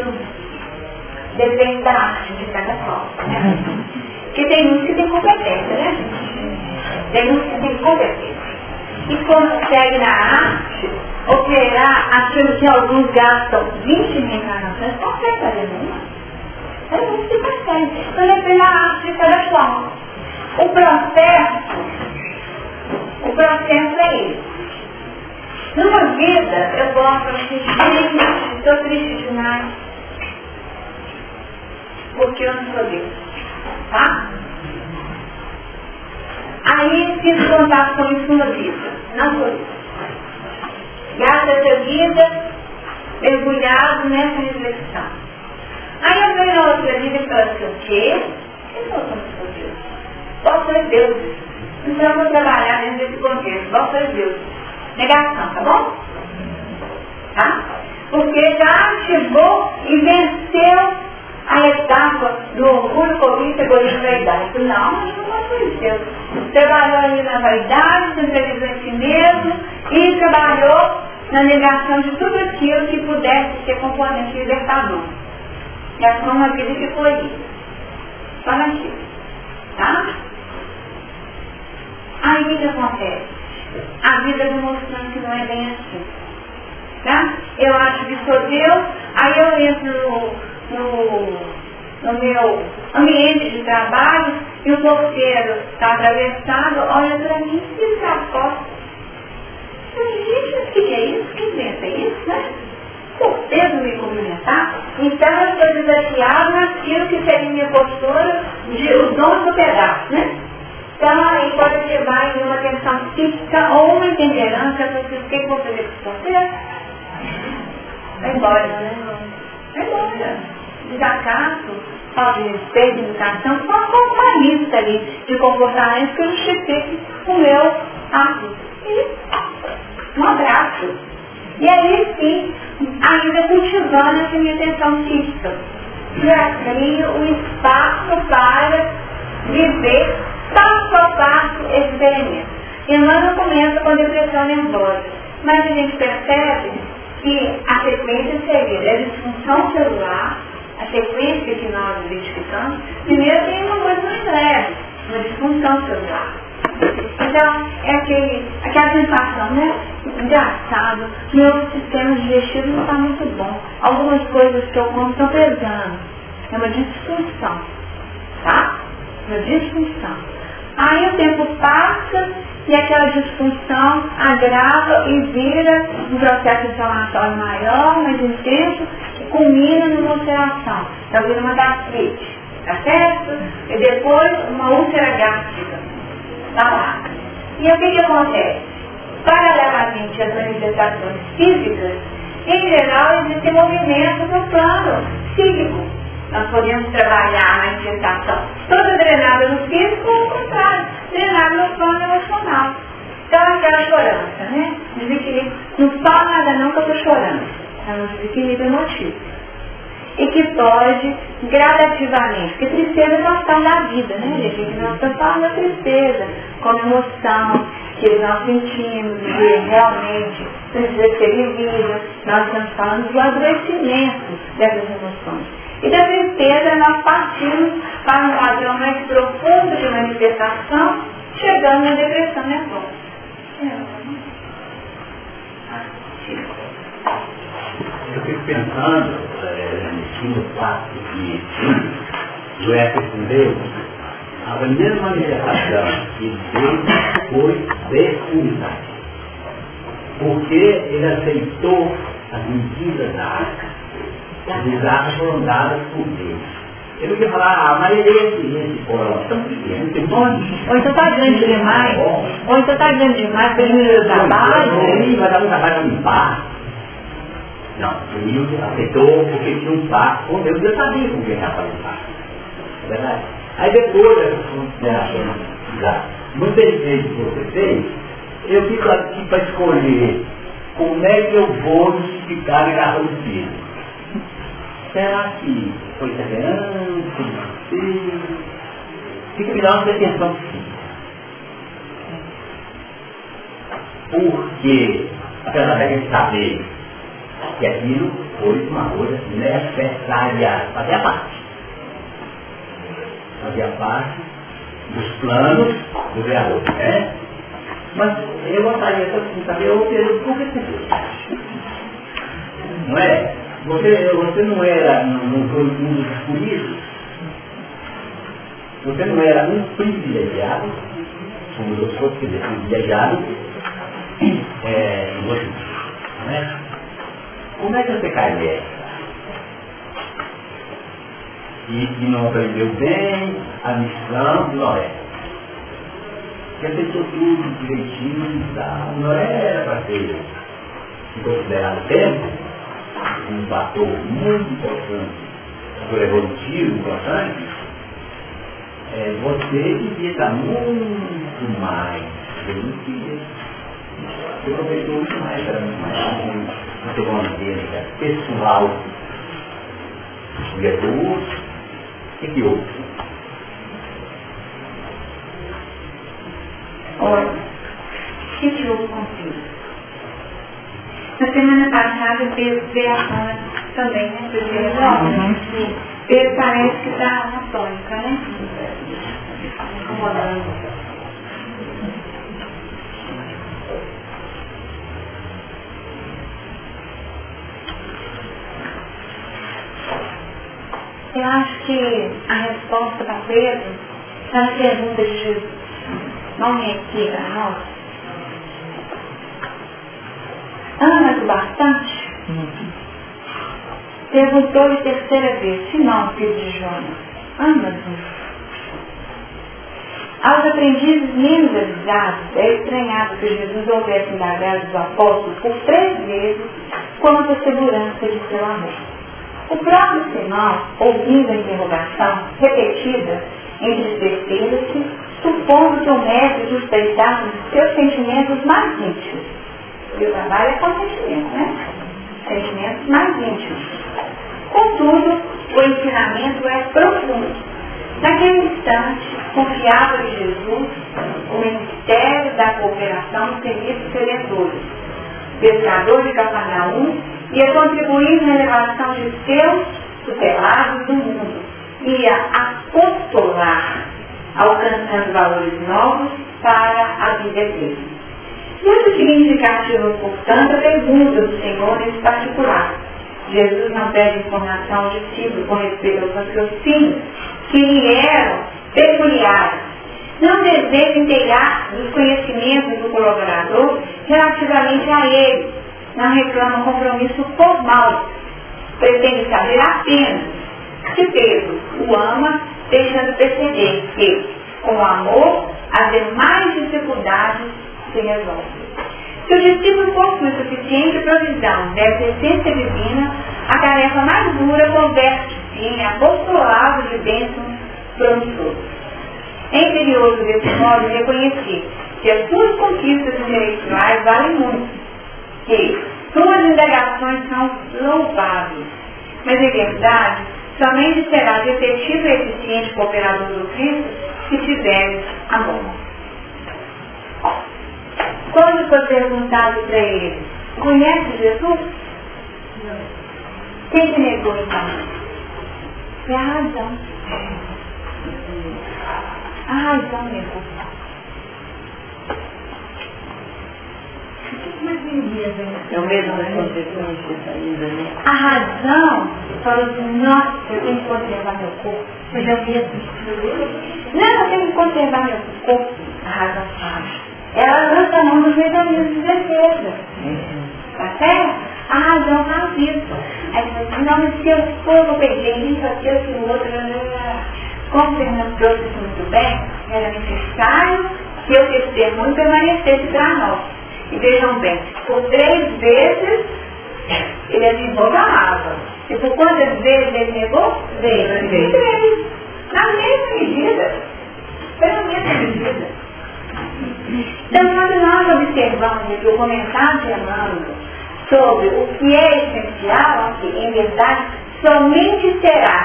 depende da arte de cada qual, né? Porque tem muitos que têm competência, né? Tem muitos que têm competência. E consegue na arte operar aquilo que alguns gastam 20 reencarnações, consegue fazer nenhuma. É muito que consegue. Então depende da arte de cada qual. O processo é esse. Numa vida, eu gosto assim, gente, estou triste demais, porque eu não sou Deus, tá? Aí fiz contato com isso na vida, não sou Deus. Gasto essa vida mergulhado nessa reflexão. Aí eu venho na outra vida e falo assim, o quê? Eu não sou Deus. Posso ser Deus. Então eu vou trabalhar dentro desse contexto, posso ser Deus. Negação, tá bom? Tá? Porque já ativou e venceu a etapa do orgulho, cobiça, egoísmo e vaidade. Não, mas não aconteceu. Trabalhou ali na vaidade, centralizou em si mesmo e trabalhou na negação de tudo aquilo que pudesse ser componente libertador. E a sua vida que foi isso. Só naquilo. Tá? Aí o que acontece? A vida me mostrando que não é bem assim. Tá? Eu acho que sou Deus, aí eu entro no meu ambiente de trabalho e o porteiro está atravessado, olha para mim e fica as costas. Gente, mas o que é isso? Quem inventa isso, né? Porteiro me cumprimentar? Então eu estou desafiado naquilo que seria minha postura de o dono do pedaço, né? Então aí pode ativar em uma atenção psíquica ou uma intemperança, porque o que eu vou fazer com você? Vai embora, né? Vai embora. Desacato, falta de respeito, educação, só uma compromisso ali de comportamento que eu justifique o meu ato. E um abraço. E aí sim, ainda cultivando essa minha atenção psíquica. já cria o espaço para viver passo a passo esse experimento. E não começa com a depressão nervosa, mas a gente percebe que a sequência seria a disfunção celular, a sequência que nós identificamos. Primeiro tem uma coisa muito leve, uma disfunção celular. Então, é aquela sensação, né? Engraçado, meu sistema digestivo não está muito bom. Algumas coisas que eu como estão pesando. É uma disfunção, tá? Uma disfunção. Aí o tempo passa e aquela disfunção agrava e vira um processo inflamatório maior, mais intenso, que culmina numa ulceração. Então vira uma gastrite, tá certo? E depois uma úlcera gástrica. Tá lá. E o que acontece? Paralelamente às manifestações físicas, em geral existe movimento no plano psíquico. Nós podemos trabalhar na inquietação toda drenada no físico ou ao contrário, drenada no plano emocional. Então aquela chorança, né? Desequilíbrio. Não fala nada não que eu estou chorando. É um desequilíbrio emotivo. E que pode gradativamente, porque tristeza é uma questão da vida, né, gente? Que nós estamos falando da tristeza, como emoção, que nós sentimos, que realmente precisa ser vivida. Nós estamos falando do adoecimento dessas emoções. E da tristeza nós partimos para um padrão mais profundo de manifestação, chegando na depressão nervosa. Eu fico pensando no fato do FSB, a primeira manifestação que Deus foi desunidade. Porque ele aceitou as medidas da arca. As arcas foram dadas por Deus. Eu queria falar, mas esse porão tão pequeno, ou então está grande demais, ou então está grande demais, para ele melhorar o trabalho. Ele vai dar um trabalho para limpar. Não, ele aceitou porque tinha um pacto com Deus, eu sabia com quem estava fazendo pacto. É verdade? Aí depois dessas considerações muito perfeitas que você fez, eu fico aqui para escolher como é que eu vou justificar a negação do Espírito. Será que foi perseverança, fica me dando uma pretensão física. Porque, apesar da gente saber que aquilo foi uma coisa necessária, fazia parte dos planos do Criador, né? Mas eu gostaria de saber por que você não é? Você não era, não foi um dos escolhidos, você não era um privilegiado, como os outros, quer dizer, privilegiado, não é? Como é que você cai nessa? E não aprendeu bem a missão de Noé. Você aceitou tudo direitinho e tal. Não era para ser considerado tempo, um fator muito importante, fator evolutivo importante. Você devia estar muito mais. Eu não queria. Você aproveitou muito mais, era muito mais. Não chegou uma maneira pessoal. E é do outro. O que houve? Olha, o que houve contigo? Na semana passada veio a Ana também, né? Ele parece que está na tônica, né? Incomodando. Eu acho que a resposta para Pedro está na pergunta de Jesus. Vamos aqui para nós. Ama-o bastante? Perguntou-lhe terceira vez, Simão, filho de Jonas, ama-o? Aos aprendizes menos avisados, é estranhado que Jesus houvesse indagado os apóstolos por 3 vezes quanto à segurança de seu amor. O próprio Simão, ouvindo a interrogação repetida, entristeceu-se, supondo que o mestre suspeitasse de seus sentimentos mais íntimos. E o trabalho é com sentimentos, né? Sentimentos mais íntimos. Contudo, o ensinamento é profundo. Naquele instante, confiava em Jesus o ministério da cooperação dos serviços sedentores. Pescador de Cafarnaum ia contribuir na elevação de seus tutelados do mundo. Ia apostolar, alcançando valores novos para a vida eterna. Muito significativo, portanto, a pergunta do Senhor nesse particular. Jesus não pede informação ao discípulo com respeito aos raciocínios que lhe eram peculiares. Não deseja inteirar dos conhecimentos do colaborador relativamente a ele. Não reclama um compromisso formal. Pretende saber apenas se Pedro o ama, deixando perceber que, com o amor, as demais dificuldades se resolvem. Se o discípulo possui suficiente provisão dessa essência divina, a tarefa mais dura converte-se em apostolado de bênçãos promissores. É imperioso desse modo reconhecer que as suas conquistas intelectuais valem muito, que suas indagações são louváveis, mas em verdade somente será efetivo e eficiente cooperador do Cristo se tiver amor. Quando foi perguntado para ele, conhece Jesus? Quem que negou então? Foi a razão. A razão negou. É o mesmo das consequências ainda, né? A razão falou assim, nossa, eu tenho que conservar meu corpo. Eu já vi assim. Não, eu tenho que conservar meu corpo. A razão fala. Ela lança a mão nos mecanismos de defesa. Tá certo? A razão faz isso. Aí você fala assim, não, mas se eu for, eu vou perder isso, aquilo, aquilo, outro. Como o Fernando trouxe isso muito bem, era necessário que o testemunho permanecesse para nós. E vejam bem, por 3 vezes ele avisou da água. E por quantas vezes ele negou? 3. Na mesma medida. Pela mesma medida. Então, quando nós observamos aqui o comentário de Emmanuel sobre o que é essencial, que em verdade somente será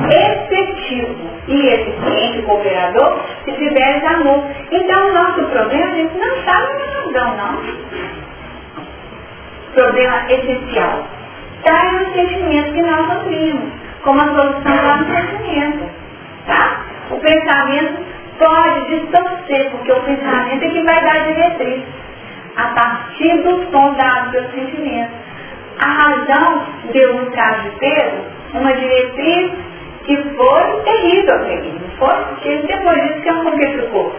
efetivo e eficiente o cooperador se tiveres amor. Então, o nosso problema, gente, não está na razão, não. Problema essencial está no sentimento que nós nutrimos, como a solução está no sentimento. Tá? O pensamento pode distorcer, porque o pensamento é que vai dar a diretriz a partir do tom dado pelo sentimento. A razão deu, no caso de Pedro, uma diretriz que foi terrível para ele. Não foi? Ele depois disso, como que ele ficou?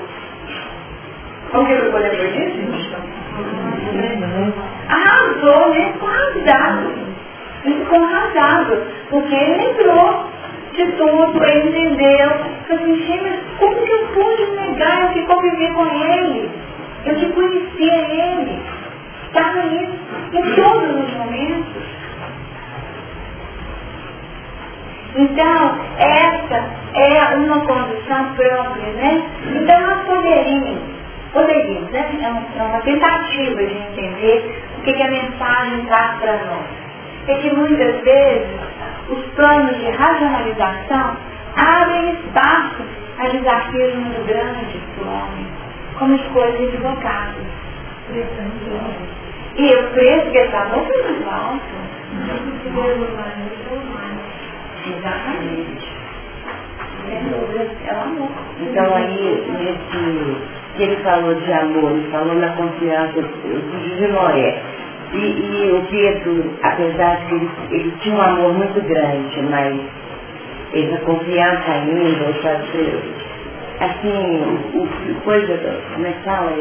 Como que ele ficou depois disso? Arrasou, né? Ficou arrasado. Ele ficou arrasado, porque ele lembrou de tudo, ele entendeu. Falei assim, mas como que eu pude negar eu que convivi com ele? Eu que conhecia ele. Estava isso em todos os momentos. Então, essa é uma condição própria, né? Então, nós poderíamos, né? É uma tentativa de entender o que a mensagem traz para nós. É que muitas vezes os planos de racionalização abrem espaço a desafios muito grandes para o homem, como escolhas equivocadas. E o preço que ele pagou foi muito alto. Exatamente. É o amor. Então aí, nesse que ele falou de amor, ele falou na confiança de Noé. E o Pedro, apesar de que ele tinha um amor muito grande, mas essa confiança ainda, assim, coisa, como é que fala?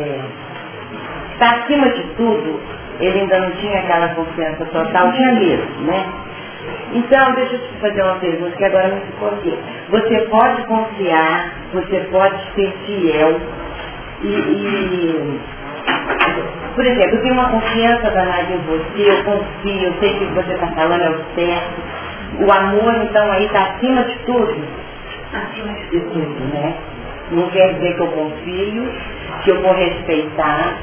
Está acima de tudo, ele ainda não tinha aquela confiança total, tinha medo, né? Então, deixa eu te fazer uma pergunta que agora não ficou aqui. Você pode confiar, você pode ser fiel por exemplo, eu tenho uma confiança danada em você, eu confio, eu sei que o que você está falando é o certo. O amor, então, aí está acima de tudo. Acima de tudo, né? Não quer dizer que eu confio, que eu vou respeitar,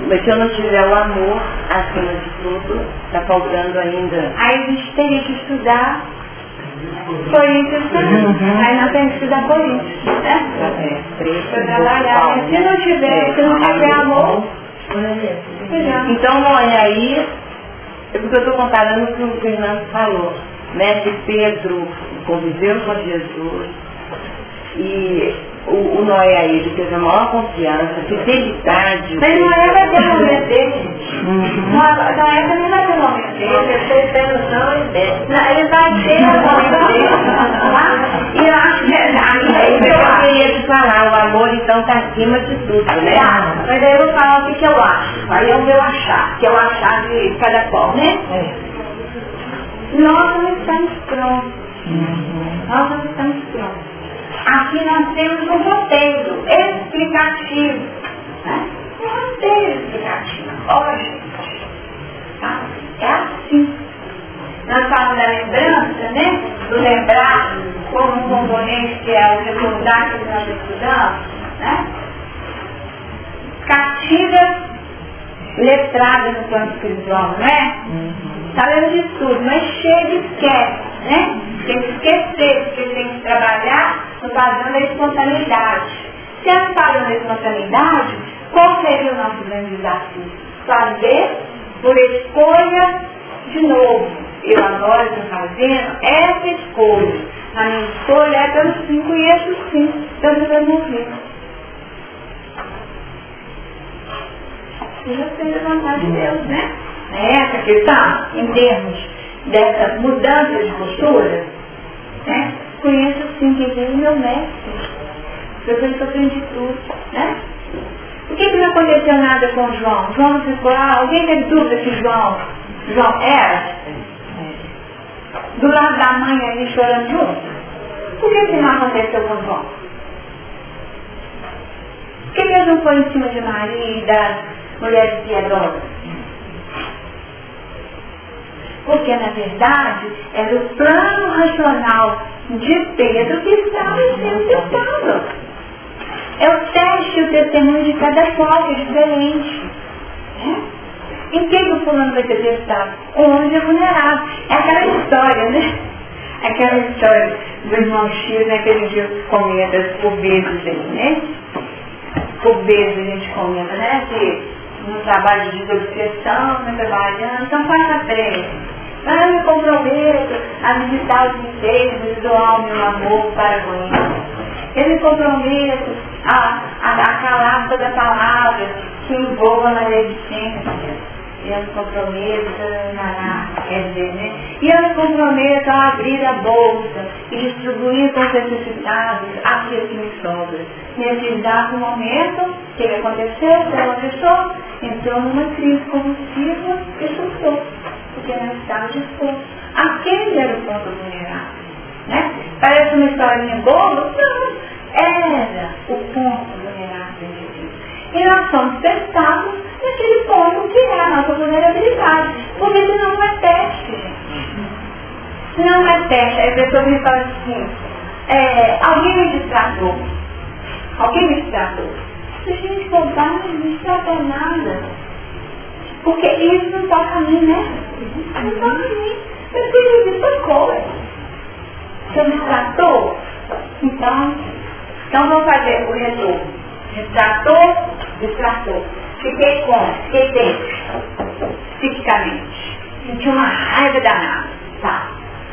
Mas se eu não tiver o amor, acima de tudo, está faltando ainda. Aí a gente teria que estudar Coríntios também. Aí nós temos que estudar Coríntios, né? Para trabalhar. Mas se não tiver amor, então não é aí, é porque eu estou comparando com o que o Fernando falou, né? Que Pedro conviveu com Jesus e o Noé aí, ele teve a maior confiança, fidelidade. Mas Noé vai ter o momento dele, gente. Noé também vai ter o momento dele. Ele vai ter o momento dele. E eu acho que eu queria te falar, o amor então está acima de tudo, né? Mas aí eu vou falar o que eu acho. Aí é o meu achar, que é o achar de cada qual, né? Nós não estamos prontos. Nós não estamos prontos. Aqui nós temos um roteiro explicativo. Né? Um roteiro explicativo. Olha, gente. Tá? É assim. Nós falamos da lembrança, né? Do lembrar como um componente que é o recordar que nós estudamos, né? Cativa, letrada no plano espiritual, não é? Sabemos de tudo, mas chega e esquece, né? Tem que esquecer, porque tem que trabalhar no padrão da espontaneidade. Se é no padrão da espontaneidade, qual seria o nosso grande desafio? Fazer por escolha de novo. Eu agora estou fazendo essa escolha. A minha escolha é pelos 5 e esses 5 pelos vai morrer. Precisa ser a vontade de Deus, né? Essa questão, em termos dessa mudança de postura, né? Conheço sim quem veio o meu mestre. Foi por isso que eu aprendi tudo, né? Por que não aconteceu nada com o João? João não ficou lá, alguém teve dúvida que João era? Do lado da mãe ali chorando junto? Por que não aconteceu com João? Por que ele não foi em cima de Maria e das mulheres piedosas? Porque, na verdade, era o plano racional de Pedro que estava sendo testado. É o teste e o testemunho de cada qual, que é diferente. Né? Em que o fulano vai ser testado? Onde é vulnerável. É aquela história, né? Aquela história do irmão X, né? Que a gente comenta por vezes aí, né? Por vezes a gente comenta, né? Que no trabalho de desobsessão, né? Trabalhando, então faça prece. Eu me comprometo a visitar os enfermos e doar o meu amor para com eles. Eu me comprometo a calar toda a palavra que envolva na maledicência. Eu me comprometo, quer dizer, né? E eu me comprometo a abrir a bolsa e distribuir para os necessitados aquilo que me sobra. Nesse exato momento, o que aconteceu? Aquela pessoa entrou numa crise convulsiva e surtou. Porque não estava disposto. Aquele era o ponto vulnerável. Né? Parece uma historinha boba? Não. Era o ponto vulnerável de Deus. E nós somos testados naquele ponto que é a nossa vulnerabilidade. Porque senão não é teste, gente. Senão não é teste. Aí a pessoa me fala assim, alguém me distratou. Alguém me distratou. Se a gente voltar, não me distratou nada. Porque isso não toca a mim, né? Não toca a mim. Eu preciso de socorro. Você me tratou? Então vamos fazer o retorno. Distratou. Fiquei tenso. Psiquicamente. Senti uma raiva danada. Tá.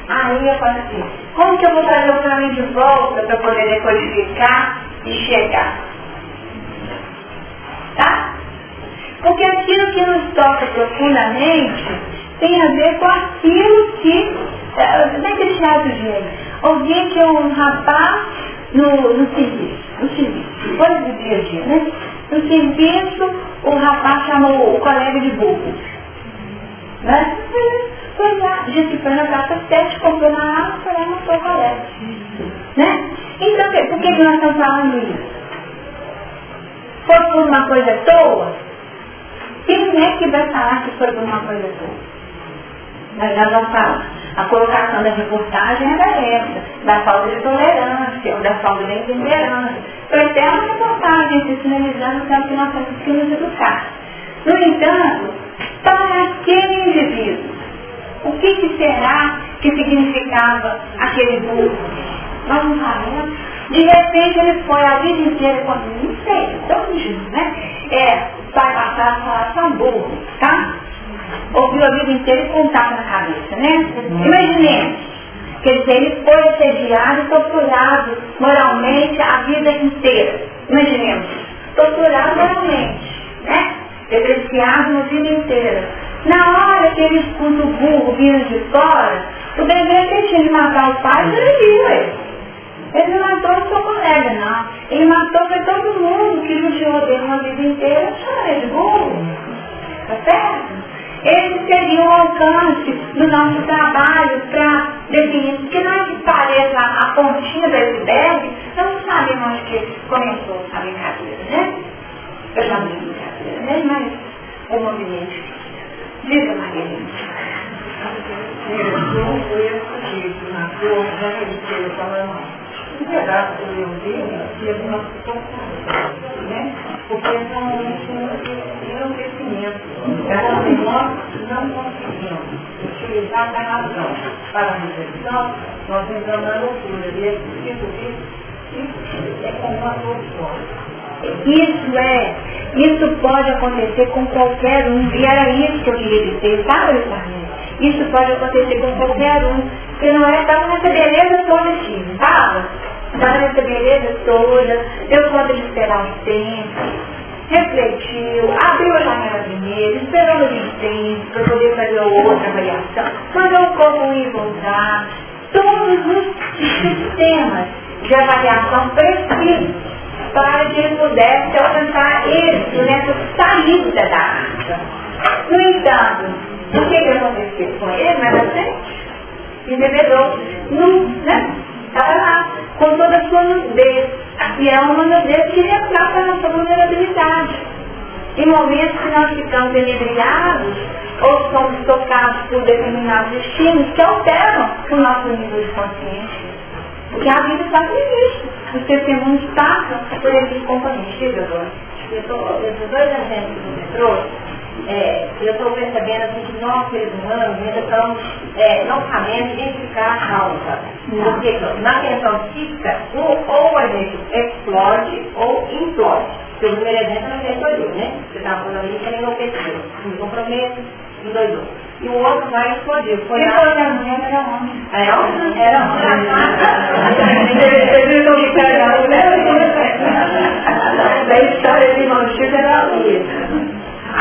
Aí eu falo assim, como que eu vou fazer o caminho de volta para poder decodificar e chegar? Tá? Porque aquilo que nos toca profundamente tem a ver com aquilo que... Como é que esse ato de alguém que é um rapaz no serviço, depois do dia a dia, né? No serviço, o rapaz chamou o colega de burro. Né? Foi lá, gente, foi na praça 7, comprou na água, foi lá e matou o colega. Né? Então, por que nós estamos falando isso? Foi por uma coisa à toa? Quem é que vai falar que foi por uma coisa à toa? Nós já vamos falar. A colocação da reportagem era essa, da falta de tolerância, ou da falta de intolerância. Foi até uma reportagem sinalizando o tanto que nós temos que nos educar. No entanto, para aquele indivíduo, o que será que significava aquele burro? Nós não sabemos. De repente ele foi a vida inteira com não sei, todos dias, né? Vai passar a falar só burro, tá? Ouviu a vida inteira com um tapa na cabeça, né? Imaginemos, quer dizer, ele foi assediado e torturado moralmente a vida inteira. Imaginemos, torturado moralmente, né? Depreciado a vida inteira. Na hora que ele escuta o burro vindo de fora, o dever que ele tinha de matar o pai, ele viu. Ele não matou o seu colega, não. Ele matou foi todo mundo que judiou dele uma vida inteira, chama ele de burro. Tá certo? Esse seria o alcance do nosso trabalho para definir, porque não é que pareça a pontinha do iceberg, nós não sabemos onde que começou a brincadeira, né? Eu chamo de brincadeira, né? Mas o movimento. Diga, Margarida. Eu fui na flor, né? Ele falando. Um pedaço do eu dele e algumas situações, né? Porque realmente não crescimento. Nós não conseguimos utilizar a razão para a reflexão, nós entramos na loucura. E é preciso isso é como uma solução. Isso pode acontecer com qualquer um, e era isso que eu queria dizer, sabe, Sarney? Isso pode acontecer com qualquer um, porque não é, estava nessa beleza toda aqui, estava nessa beleza toda, deu conta de esperar um tempo, refletiu, abriu a janela primeiro, esperou no tempo para poder fazer outra avaliação, mandou o corpo ir e voltar, todos os sistemas de avaliação precisos para que ele pudesse alcançar êxito nessa saída da água. No entanto, o que aconteceu com ele mais à frente? Embebedou, né? Estava lá, com toda a sua nudez. E é uma nudez que retrata a nossa vulnerabilidade. Em momentos que nós ficamos inebriados, ou somos tocados por determinados estímulos que alteram o nosso nível de consciência. Porque a vida está prevista. Os testemunhos passam por esses componentes. Diga agora. Esses dois exemplos que você trouxe, eu estou percebendo assim, que nós, seres humanos, ainda estamos não sabendo identificar a causa. Porque na questão psíquica, ou a gente explode ou implode. Seu primeiro exemplo não endoidou, né? Você estava falando ali que ele enlouqueceu, se comprometo, endoidou. E o outro vai explodir. Foi lá. Era homem. Era homem? Era A história de irmão Chico era homem.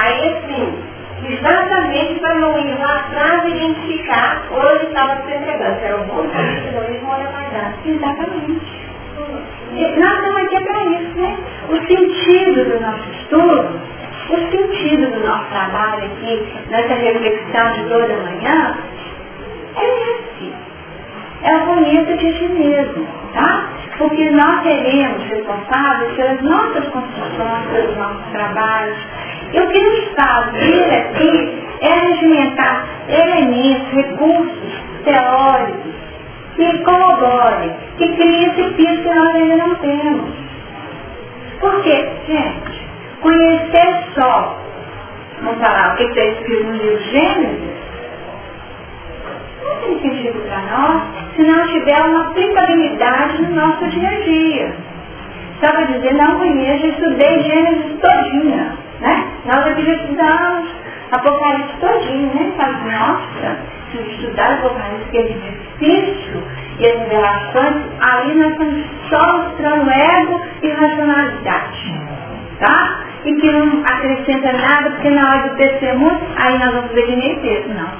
Aí, assim, exatamente para não ir lá atrás e identificar, ou ele estava se entregando, que era o bom ou ele não ia guardar. Exatamente. Nós estamos aqui para isso, né? O sentido do nosso estudo, o sentido do nosso trabalho aqui, nessa reflexão de toda manhã, é esse. É o conhecer de si mesmo, tá? Porque nós seremos responsáveis pelas nossas construções, pelos nossos trabalhos. E o que nos faz vir aqui é regimentar elementos, recursos teóricos que corroborem, que criem esse piso que nós ainda não temos. Por quê, gente? Conhecer só, vamos falar o que está escrito no livro Gênesis, não tem sentido para nós se não tiver uma aplicabilidade no nosso dia a dia. Só para dizer, não conheço, estudei Gênesis todinha, né? Nós aqui já estudamos Apocalipse todinho, né? Fala, nossa, se estudar Apocalipse que é difícil e as revelações, aí nós estamos só mostrando ego e racionalidade, tá? E que não acrescenta nada, porque na hora do testemunho, aí nós vamos ver de nem texto. Não,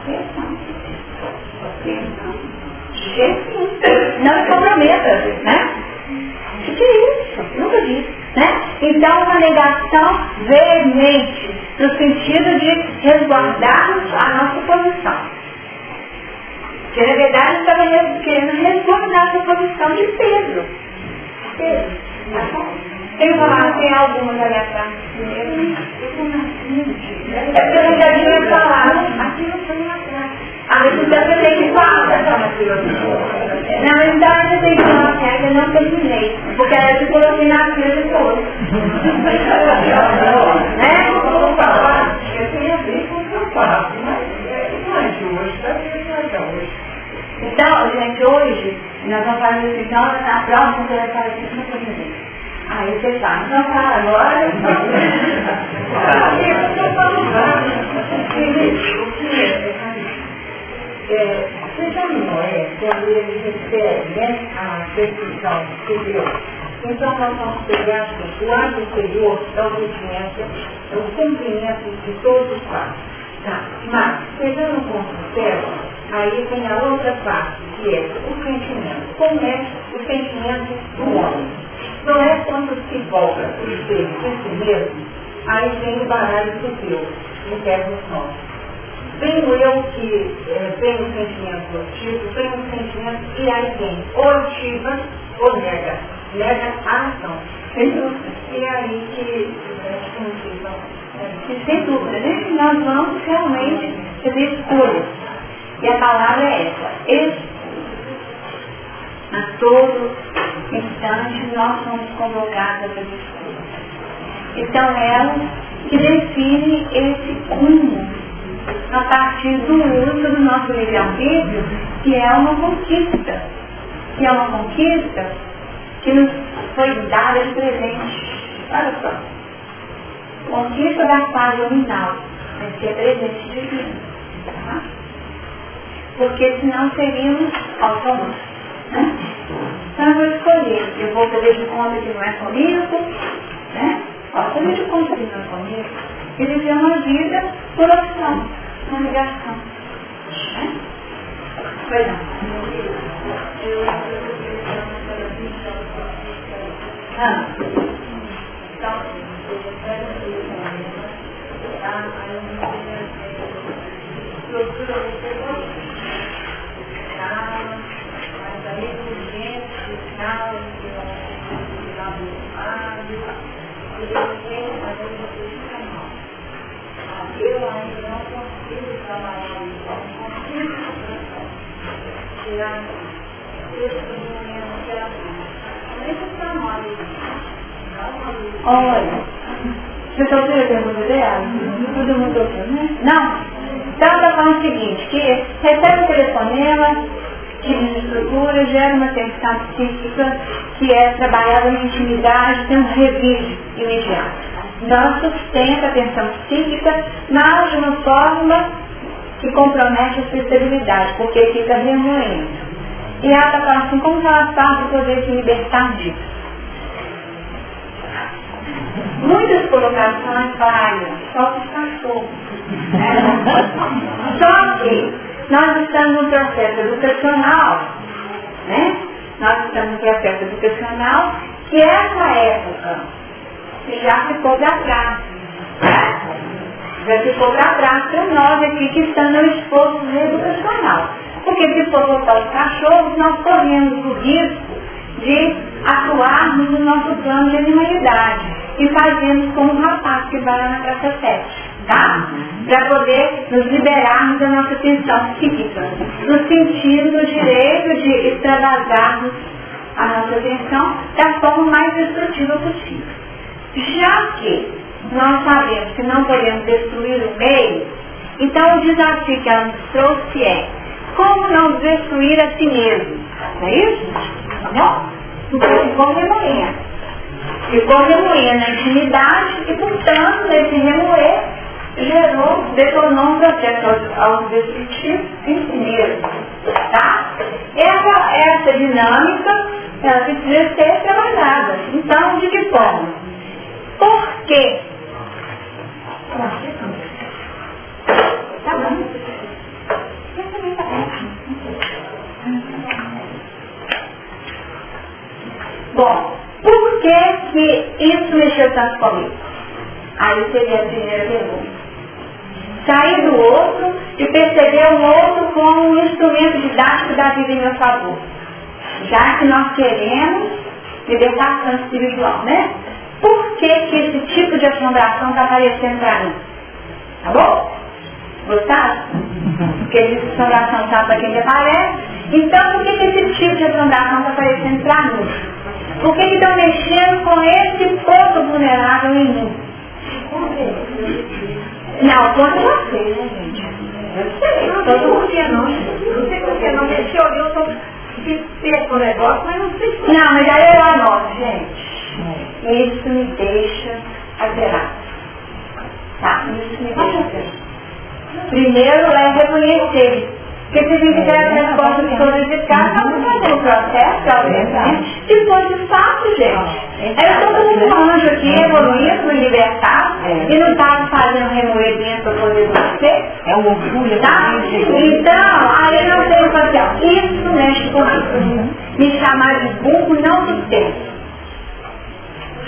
não se comprometa, né? O que é isso? Nunca disse, né? Então, uma negação veemente, no sentido de resguardarmos a nossa posição. Porque, na verdade, estava querendo resguardar a sua posição de Pedro. Tá bom? Tem algumas ali atrás. É porque eu já tinha falado. Aqui não foi atrás. Ah, mas então eu tenho que falar. Não, então eu tenho que falar que não terminei. Porque aí eu coloquei na fila depois. Né? Eu tenho visto o que eu faço, mas não é de hoje, vai ver que não é de hoje. Então, gente, hoje, nós vamos fazer isso, então, na próxima você vai falar assim, como eu terminei. Aí você fala, então fala agora. Você já não é, quando ele recebe, né, a decisão que deu. Então nós vamos pegar assim, o ato anterior é o obediência, é o cumprimento de todos os passos. Tá? Mas, pegando o ponto zero, aí vem a outra parte, que é o sentimento. Como é o sentimento do homem? Não é quando se volta o espelho de si mesmo, aí vem o baralho do Deus, interno dos nossos. Vem o eu que vem o sentimento ativo, vem o sentimento e aí vem ou ativa ou nega a ação. Sem dúvida. E é aí que sem dúvida, né? Nós vamos realmente fazer escolhas. E a palavra é essa, a todo instante nós somos convocados a fazer escolhas. Então ela que define esse rumo a partir do uso do nosso livre-arbítrio, que é uma conquista. Que é uma conquista que nos foi dada de presente. Olha só. Conquista da paz nominal, mas que é presente divino. Tá? Porque senão seríamos autônomos. Né? Então eu vou escolher. Eu vou fazer de conta que não é comigo. Né? Posso fazer de conta que não é comigo. E viver uma vida por opção, uma ligação. Né? Pois não. Eu ainda não consigo trabalhar isso, não consigo tirar esse momento que era muito trabalho. Olha, você só ouviu a pergunta dela? Todo mundo ouviu, né? Não. Então ela está falando o seguinte, que recebe um telefonema, tipo de estrutura, gera uma tensão psíquica, que é trabalhada na intimidade, tem um revide imediato. Então ela sustenta a tensão psíquica, mas de uma forma que compromete a sua estabilidade, porque fica remoendo. E ela está falando assim, como que ela faz para poder se libertar disso? Muitas colocações na praia, só os cachorros. Né? Só que nós estamos num processo educacional, né? Nós estamos num processo educacional que essa época já ficou para trás. Né? Já ficou para trás para nós aqui que estamos no esforço educacional. Porque se for voltar os cachorros, nós corremos o risco de atuarmos no nosso plano de animalidade e fazermos como um rapaz que vai lá na Praça 7, tá? Para poder nos liberarmos da nossa tensão psíquica, no sentido do direito de extravasarmos a nossa tensão da forma mais destrutiva possível. Já que nós sabemos que não podemos destruir o meio, então o desafio que ela nos trouxe é como não destruir a si mesmo. Não é isso? Tá bom? Então ficou remoendo. Ficou remoendo na intimidade e, portanto, nesse remoer, detonou um processo autodestrutivo em si mesmo. Tá? Essa dinâmica, ela precisa ser trabalhada. Então, de que forma? Por quê? Tá bom. Bom, por que isso mexeu tanto comigo? Aí seria a primeira pergunta. Sair do outro e perceber o outro como um instrumento didático da vida em meu favor. Já que nós queremos libertação espiritual, né? Por que esse tipo de assombração está aparecendo para mim? Tá bom? Gostaram? Porque essa assombração está para quem aparece. Então, por que esse tipo de assombração está aparecendo para mim? Por que estão mexendo com esse ponto vulnerável em mim? Não, contra você, né, gente? Eu sei, Não sei por que não. Não sei por que não. Se eu estou certo o negócio, mas não sei por que. Não, mas aí eu anoto, gente. Isso me deixa alterar. Tá, isso me deixa alterar. Primeiro é reconhecer. Porque se a gente tiver as respostas todas de casa, vamos fazer um processo, obviamente. Depois de fato, gente. Era todo mundo anjo aqui, evoluído, libertado, e não estava fazendo remoer dentro para poder você. É o orgulho, Tá? Então, aí não tem o papel. Isso mexe comigo. Me chamar de burro não sustenta.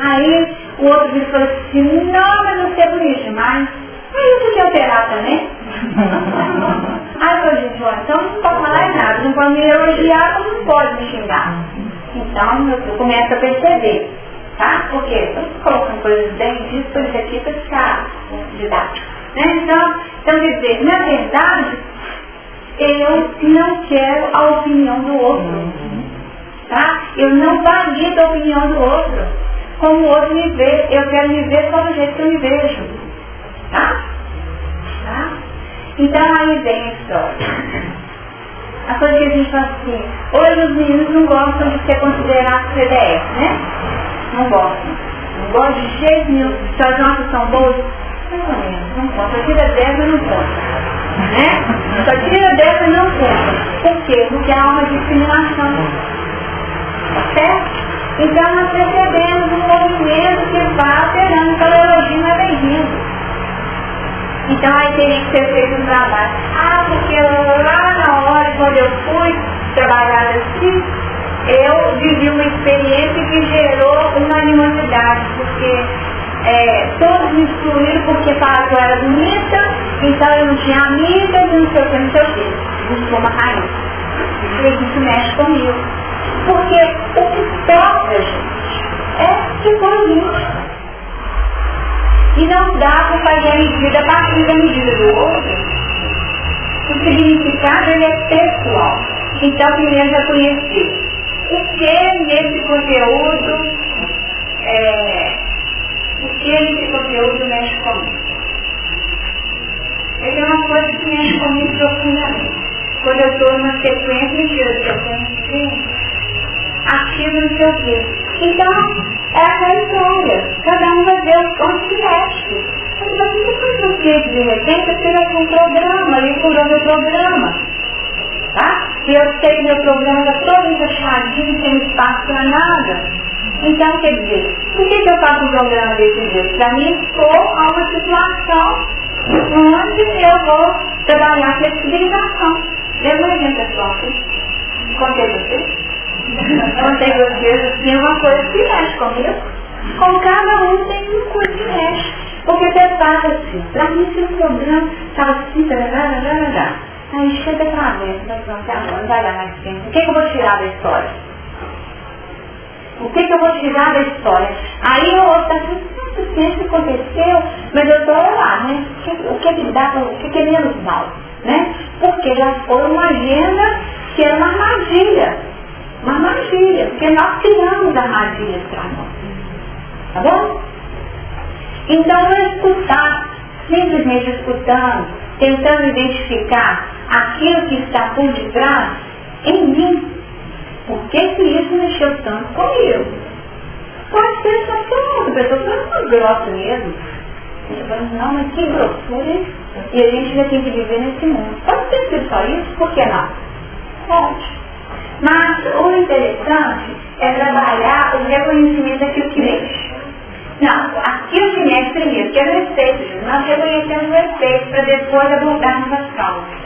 Aí o outro me falou assim, não, mas não sei bonito demais. Aí eu podia alterar também. Aí eu falei, gente, então não pode falar nada, não pode me elogiar, como não pode me xingar. Então eu começo a perceber, tá? Porque eu estou colocando coisas bem disso, por isso aqui para ficar didático. Né? Então, quer dizer, na verdade, eu não quero a opinião do outro. Tá? Eu não valido a opinião do outro. Como o outro me vê, eu quero me ver só do jeito que eu me vejo. Tá? Tá? Então aí vem a história. A coisa que a gente fala assim, hoje os meninos não gostam de ser considerados CDF, né? Não gostam. Não gostam de jeito nenhum. Se as notas são boas, não conta. Só tira 10 e não conta. Né? Só tira 10 e não conta. Por quê? Porque há uma discriminação. Tá certo? Então nós percebemos um movimento que vai alterando, então o elogio não é bem-vindo. Então aí teria que ser feito um trabalho. Porque lá na hora, quando eu fui trabalhar assim, eu vivi uma experiência que gerou uma animosidade, porque todos me excluíram porque falaram que eu era bonita, então eu não tinha amigas, não sei o que, não sei o que. Isso foi uma raiz. E isso mexe comigo. Porque o que toca, gente, é egoísmo. E não dá para fazer a medida a partir da medida do outro. O significado ele é pessoal. Então, primeiro reconhecer o que nesse conteúdo mexe comigo. Essa é uma coisa que mexe comigo profundamente. Quando eu estou numa sequência, mentira, ativo não sei o quê. Então, é aquela história. Cada um vai ver onde se mexe. Mas você não faz o quê? De repente, você vai com um programa, ele curou meu programa. Tá? E eu sei que meu programa está todo encaixadinho, sem espaço para nada. Então, quer dizer, por que eu faço um programa desse jeito? Para mim, expor a uma situação onde eu vou trabalhar a flexibilização. Lembra um exemplo, pessoal? Contei vocês? Contei vocês, assim, uma coisa que mexe comigo. Com cada um tem uma coisa que mexe. Porque você fala assim, para mim se o programa estava assim, aí chega pra ver, não vai dar mais tempo. O que eu vou tirar da história? O que eu vou tirar da história? Aí eu vou estar assim, o que aconteceu, mas eu estou lá, né? O que dá, o que é menos mal, né? Porque já foi uma agenda que era uma armadilha. Uma armadilha, porque nós criamos armadilhas para nós. Tá bom? Então não escutar, simplesmente escutando, tentando identificar aquilo que está por detrás em mim. Por que isso mexeu tanto comigo? Pode ser só que outra pessoa foi uma grossa mesmo. Não, mas que grossura, hein? E a gente já tem que viver nesse mundo. Pode ter sido só isso? Por que não? Pode. Mas o interessante é trabalhar o reconhecimento daquilo que mexe. Não, aquilo que mexe primeiro, que é o respeito. Nós reconhecemos o respeito para depois abordarmos as causas.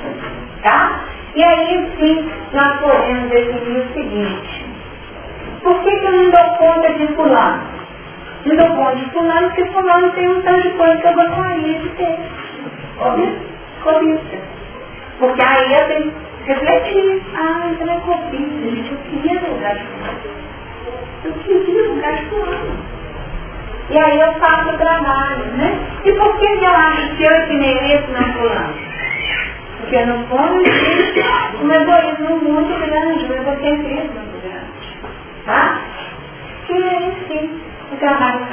Tá? E aí sim nós podemos decidir o seguinte. Por que eu não dou conta de fulano? Não dou conta de fulano porque fulano tem um tanto de coisa que eu gostaria de ter. Cobiça. Porque aí eu tenho que refletir. Então é cobiça, gente. Eu queria no lugar de fulano. Eu queria no lugar de fulano. E aí eu faço o trabalho, né? E por que eu acho que eu que mereço na fulano? Porque no fundo existe um egoísmo muito grande, um egocentrismo muito grande. Tá? trabalho